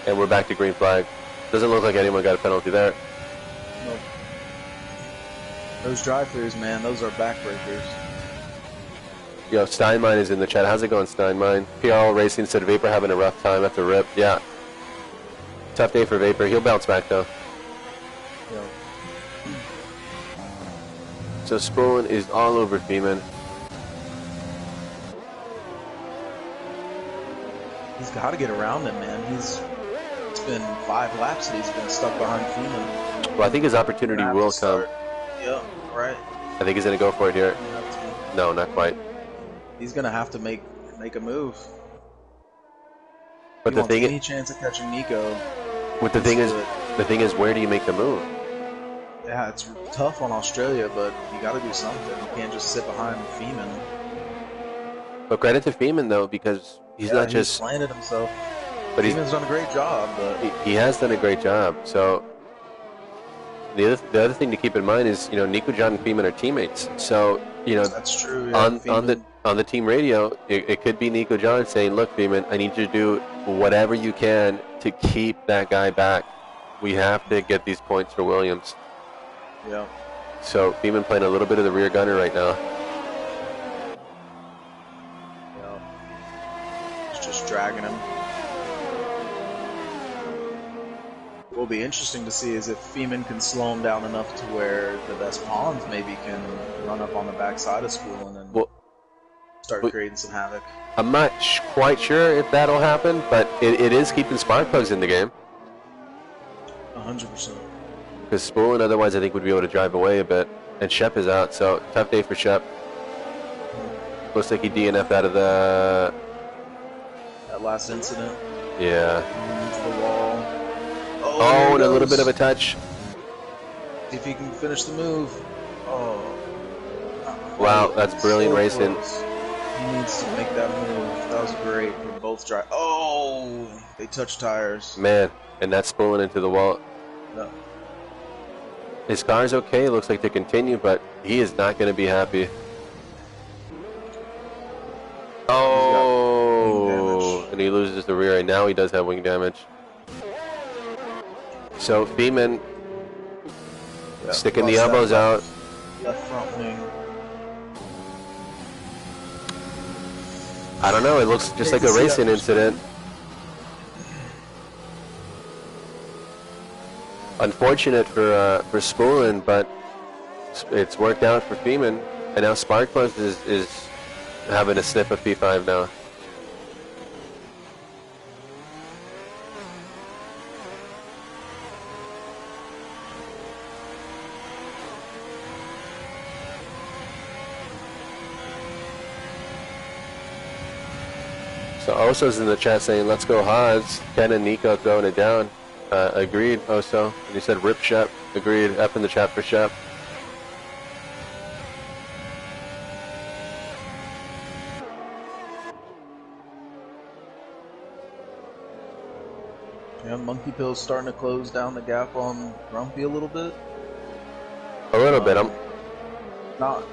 And we're back to green flag. Doesn't look like anyone got a penalty there. Nope. Those drive-throughs, man, those are backbreakers. Yo, Steinmine is in the chat. How's it going, Steinmine? PRL Racing said Vapor having a rough time after rip. Yeah. Tough day for Vapor. He'll bounce back, though. Yeah. So Spullen is all over Feeman. He's got to get around him, man. It's been 5 laps that he's been stuck behind Feeman. Well, I think his opportunity will come. Yeah, right. I think he's going to go for it here. No, not quite. He's going to have to make a move. But the thing any chance of catching Nico. But the thing is, where do you make the move? Yeah, it's tough on Australia, but you got to do something. You can't just sit behind Feeman. But credit to Feeman though, because he's not just landed himself. But Feeman's done a great job. But he has done a great job. So the other thing to keep in mind is, Nico John and Feeman are teammates. So that's true. Yeah, on the team radio, it could be Nico John saying, "Look, Feeman, I need you to do whatever you can to keep that guy back. We have to get these points for Williams." Yeah. So Feeman playing a little bit of the rear gunner right now. Yeah. He's just dragging him. What will be interesting to see is if Feeman can slow him down enough to where the best Pawns maybe can run up on the backside of Spullen and start creating some havoc. I'm not quite sure if that'll happen, but it is keeping spark plugs in the game. 100%. Because Spullen otherwise I think would be able to drive away a bit. And Shep is out, so tough day for Shep. Looks like he DNF'd out of that last incident. Yeah. Into the wall. Oh, and a little bit of a touch. See if he can finish the move. Oh. Wow, that's brilliant racing. He needs to make that move. That was great for both drivers. Oh, they touched tires. Man, and that's Spullen into the wall. No. His car's okay. Looks like to continue, but he is not going to be happy. Oh, and he loses the rear, and now he does have wing damage. So Feeman sticking the elbows out. Left front wing. I don't know. It looks just like a racing incident. Unfortunate for Spullen, but it's worked out for Feeman, and now Sparkplus is having a sniff of P5 now. So Oso's in the chat saying, "Let's go Haas." Ken and Nico throwing it down. Agreed, Oso. And he said, "Rip Shep." Agreed. F in the chat for Shep. Yeah, Monkey Pill's starting to close down the gap on Grumpy a little bit. A little bit. Not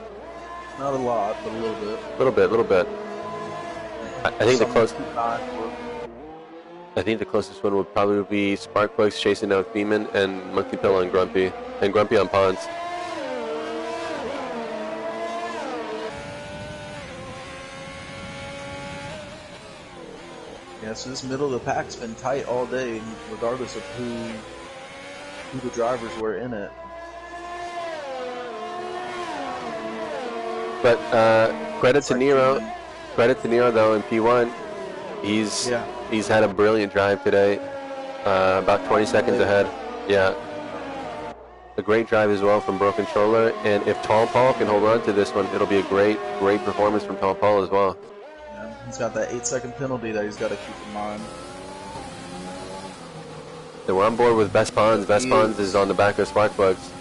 a lot, but a little bit. Little bit. I think the closest one would probably be Sparkplugs chasing out Feeman and Monkey Pill on Grumpy, and Grumpy on Pawns. Yeah, so this middle of the pack's been tight all day, regardless of who the drivers were in it. But credit to Nero. credit to Nero though in P1. He's had a brilliant drive today. About 20 seconds ahead. Yeah. A great drive as well from Bro Controller, and if Tall Paul can hold on to this one, it'll be a great performance from Tall Paul as well. Yeah, he's got that 8-second penalty that he's got to keep in mind. So we're on board with Best Pawns. Best Pawns is on the back of Sparkplugs.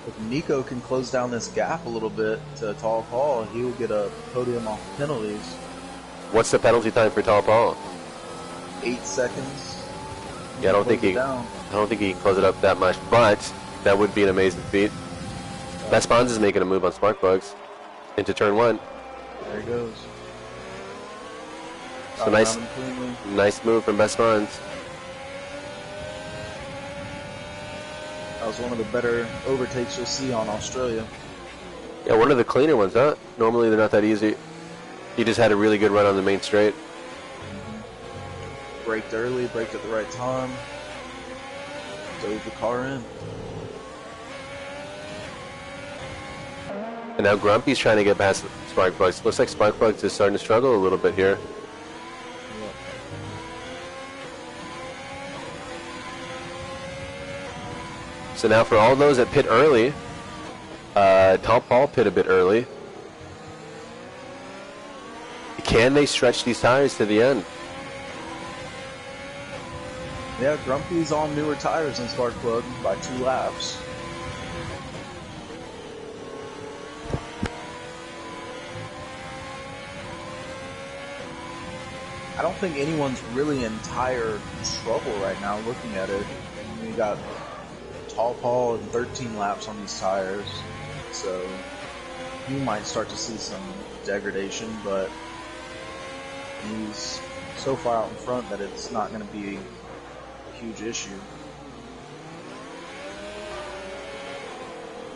If Nico can close down this gap a little bit to Tall Paul, he will get a podium off the penalties. What's the penalty time for Tall Paul? 8 seconds. Yeah, I don't think he can close it up that much, but that would be an amazing feat. Best Pawns is making a move on Sparkplugs into turn 1. There he goes. So nice move from Best Pawns. That was one of the better overtakes you'll see on Australia. Yeah, one of the cleaner ones, huh? Normally they're not that easy. He just had a really good run on the main straight. Braked early, braked at the right time. Dove the car in. And now Grumpy's trying to get past Sparkplugs. Looks like Sparkplugs is starting to struggle a little bit here. So now for all those that pit early, Tall Paul pit a bit early. Can they stretch these tires to the end? Yeah, Grumpy's on newer tires than Sparkplug by 2 laps. I don't think anyone's really in tire trouble right now looking at it. I mean, you got Tall Paul and 13 laps on these tires, so you might start to see some degradation, but he's so far out in front that it's not going to be a huge issue.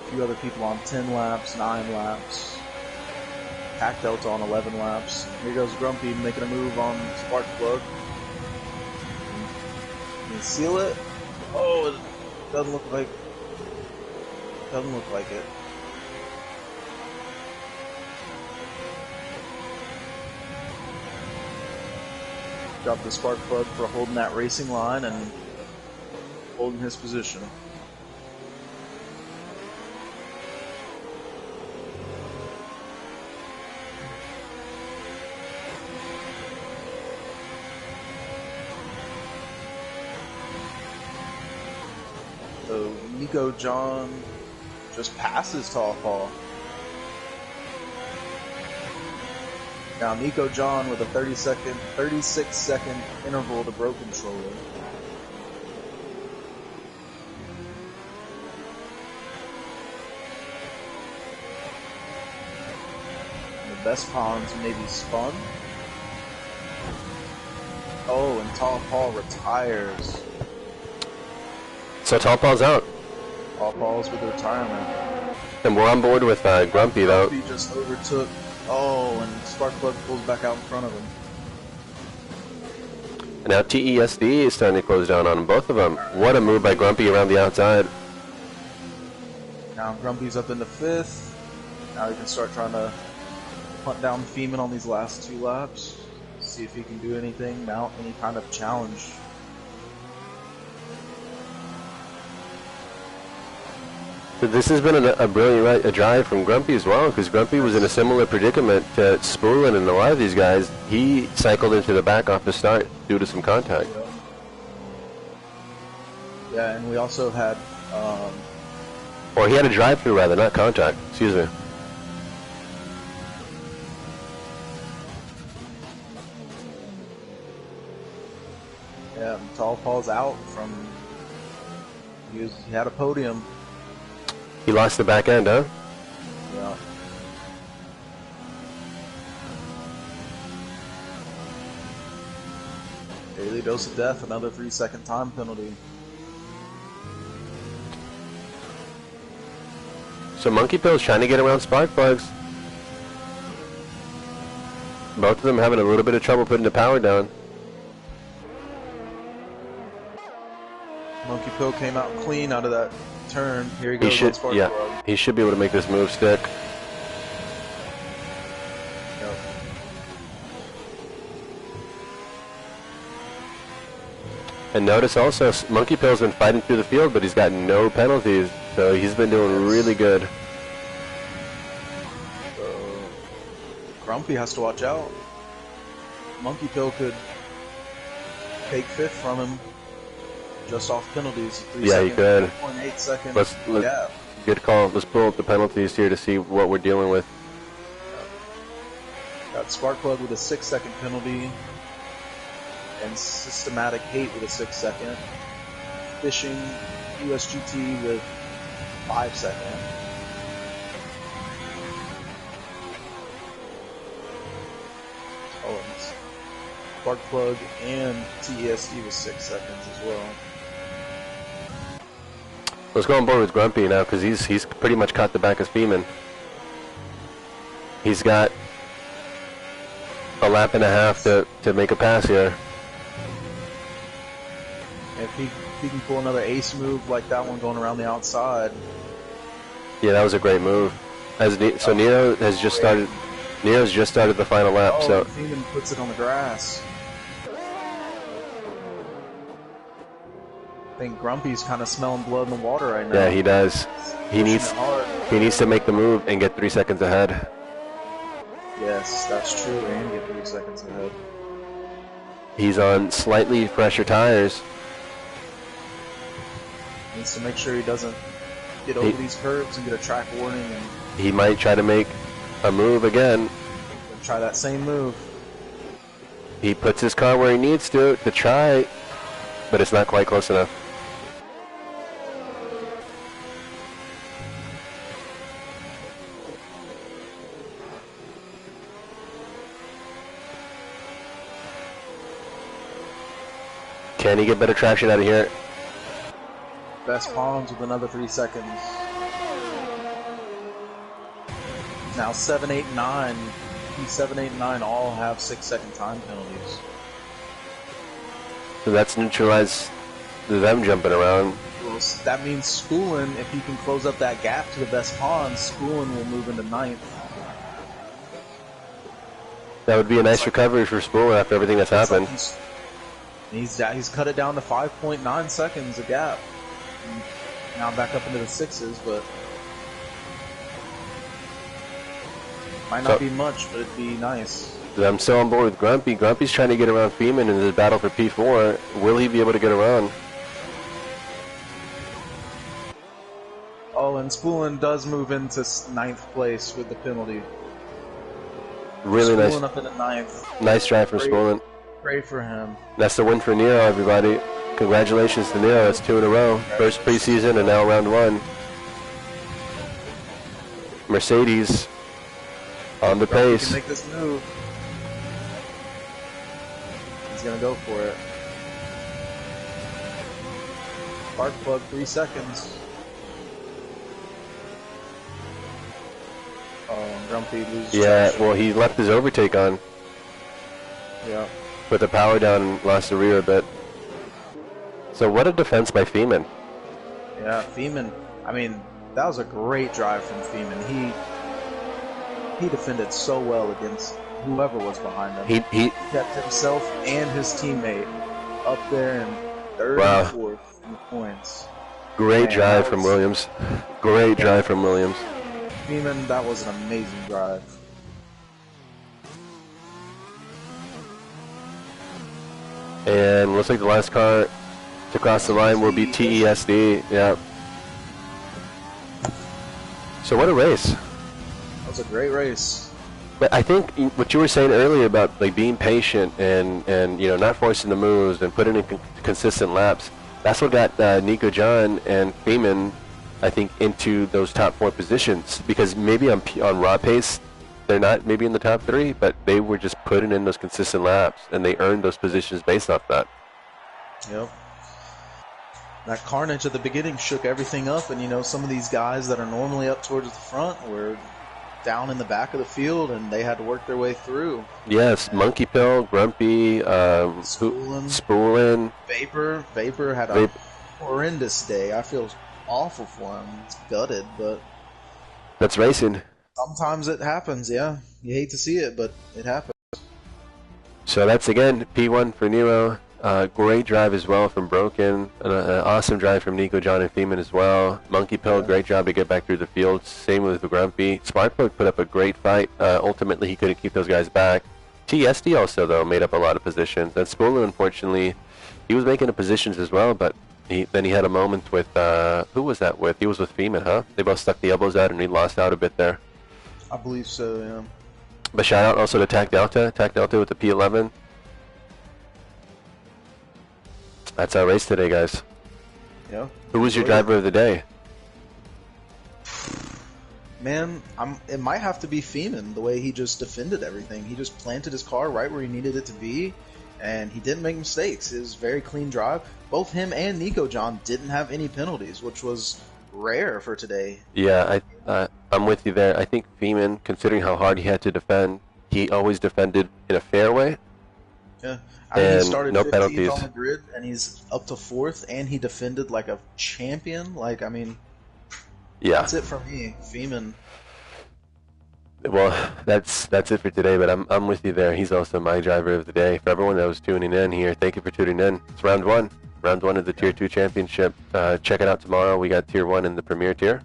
A few other people on 10 laps, 9 laps. Pack Delta on 11 laps. Here goes Grumpy making a move on Sparkplug. Can you seal it? Oh, it doesn't look like it. Drop the Sparkplug for holding that racing line and holding his position. So Nico John just passes Tall Paul. Now Nico John with a 36-second interval to Bro Controller. And the Best Pawns maybe spun. Oh, and Tall Paul retires. So Tall Paul's out. Tall Paul's with retirement. And we're on board with Grumpy though. Grumpy just overtook. Oh, and Sparkplug pulls back out in front of him. And now TESD is starting to close down on both of them. What a move by Grumpy around the outside. Now Grumpy's up into 5th. Now he can start trying to hunt down Feeman on these last 2 laps. See if he can do anything, mount any kind of challenge. So this has been a brilliant drive from Grumpy as well, because Grumpy was in a similar predicament to Spoolin and a lot of these guys. He cycled into the back off the start due to some contact. Yeah, and we also had... or he had a drive-through rather, not contact. Excuse me. Yeah, Tall Paul's out from... He had a podium. He lost the back end, huh? Yeah. Daily dose of death, another 3-second time penalty. So Monkey Pill's trying to get around Sparkplugs. Both of them having a little bit of trouble putting the power down. Monkey Pill came out clean out of that turn. Here he goes on Sparkplug. He should be able to make this move stick. Yep. And notice also, Monkey Pill's been fighting through the field, but he's got no penalties, so he's been doing really good. Grumpy has to watch out. Monkey Pill could take 5th from him just off penalties. Yeah, he could. 4.8 seconds. Let's good call. Let's pull up the penalties here to see what we're dealing with. Got Sparkplug with a 6-second penalty, and Systematic Hate with a 6-second. Fishing USGT with 5-second. Sparkplug and TESD with 6 seconds as well. Let's go on board with Grumpy now, because he's pretty much caught the back of Feeman. He's got a lap and a half to make a pass here. If he can pull another ace move like that one going around the outside. Yeah, that was a great move. So Nero has just started. Nero's just started the final lap. So Feeman puts it on the grass. I think Grumpy's kind of smelling blood in the water right now. Yeah, he does. He needs to make the move and get 3 seconds ahead. Yes, that's true, and get 3 seconds ahead. He's on slightly fresher tires. Needs to make sure he doesn't get over these curves and get a track warning. And he might try to make a move again. Try that same move. He puts his car where he needs to try, but it's not quite close enough. Can he get better traction out of here? Best Palms with another 3 seconds. Now 7, 8, 9. P7, 8, and 9 all have 6-second time penalties. So that's neutralized them jumping around. Well, that means Spoolin, if he can close up that gap to the best pawn, Spoolin will move into 9th. That would be a nice recovery for Spoolin after everything that's happened. He's cut it down to 5.9 seconds a gap. Now back up into the 6s, but might not be much, but it'd be nice. I'm still on board with Grumpy. Grumpy's trying to get around Feeman in the battle for P4. Will he be able to get around? Oh, and Spoolin does move into 9th place with the penalty. Really nice. Spoolin up into 9th. Nice drive from Spoolin. Great for him. That's the win for Nero, everybody. Congratulations to Nero. That's 2 in a row. First preseason and now round 1. Mercedes on the pace. He can make this move. He's gonna go for it. Sparkplug 3 seconds. Oh, Grumpy loses. Yeah, traction. well, he left his overtake on. Yeah. Put the power down and lost the rear a bit. So what a defense by Feeman. Yeah, Feeman. I mean, that was a great drive from Feeman. He defended so well against whoever was behind him. He kept himself and his teammate up there in 3rd and 4th in the points. Great drive from Williams. Great drive from Williams. Feeman, that was an amazing drive. And looks like the last car to cross the line will be TESD. Yeah. So what a race. That was a great race. But I think what you were saying earlier about like being patient and you know not forcing the moves and putting in consistent laps, that's what got Nico John and Feeman, I think, into those top 4 positions. Because maybe on raw pace, they're not maybe in the top 3, but they were just putting in those consistent laps, and they earned those positions based off that. Yep. That carnage at the beginning shook everything up, and you know, some of these guys that are normally up towards the front were down in the back of the field, and they had to work their way through. Yes, Monkey Pill, Grumpy, Spoolin. Vapor had a horrendous day. I feel awful for him. It's gutted, but that's racing. Sometimes it happens, yeah. You hate to see it, but it happens. So that's, again, P1 for Nero. Great drive as well from Broken. An awesome drive from Nico, John, and Feeman as well. Monkey Pill, great job to get back through the field. Same with Grumpy. Sparkplug put up a great fight. Ultimately, he couldn't keep those guys back. TSD also, though, made up a lot of positions. And Spooler, unfortunately, he was making the positions as well, but then he had a moment with, who was that with? He was with Feeman, huh? They both stuck the elbows out, and he lost out a bit there. I believe so, yeah. But shout out also to Tac Delta. Tac Delta with the P11. That's our race today, guys. Yeah. Who was your driver of the day? Man, it might have to be Feeman, the way he just defended everything. He just planted his car right where he needed it to be, and he didn't make mistakes. It was a very clean drive. Both him and Nico John didn't have any penalties, which was rare for today. Yeah, I'm with you there. I think Feeman, considering how hard he had to defend, he always defended in a fair way. Yeah. I mean, he started no 15th penalties on the grid, and he's up to 4th, and he defended like a champion. Like, I mean, yeah, that's it for me, Feeman. Well, that's it for today. But I'm with you there. He's also my driver of the day. For everyone that was tuning in here, thank you for tuning in. It's round one of the Tier 2 Championship. Check it out tomorrow. We got Tier 1 in the Premier Tier,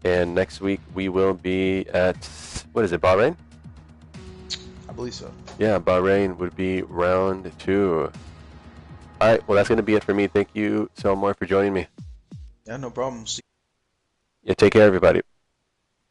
and next week we will be at, what is it, Bahrain? I believe so. Yeah, Bahrain would be round 2. Alright, well that's going to be it for me. Thank you so much for joining me. Yeah, no problem. Yeah, take care everybody.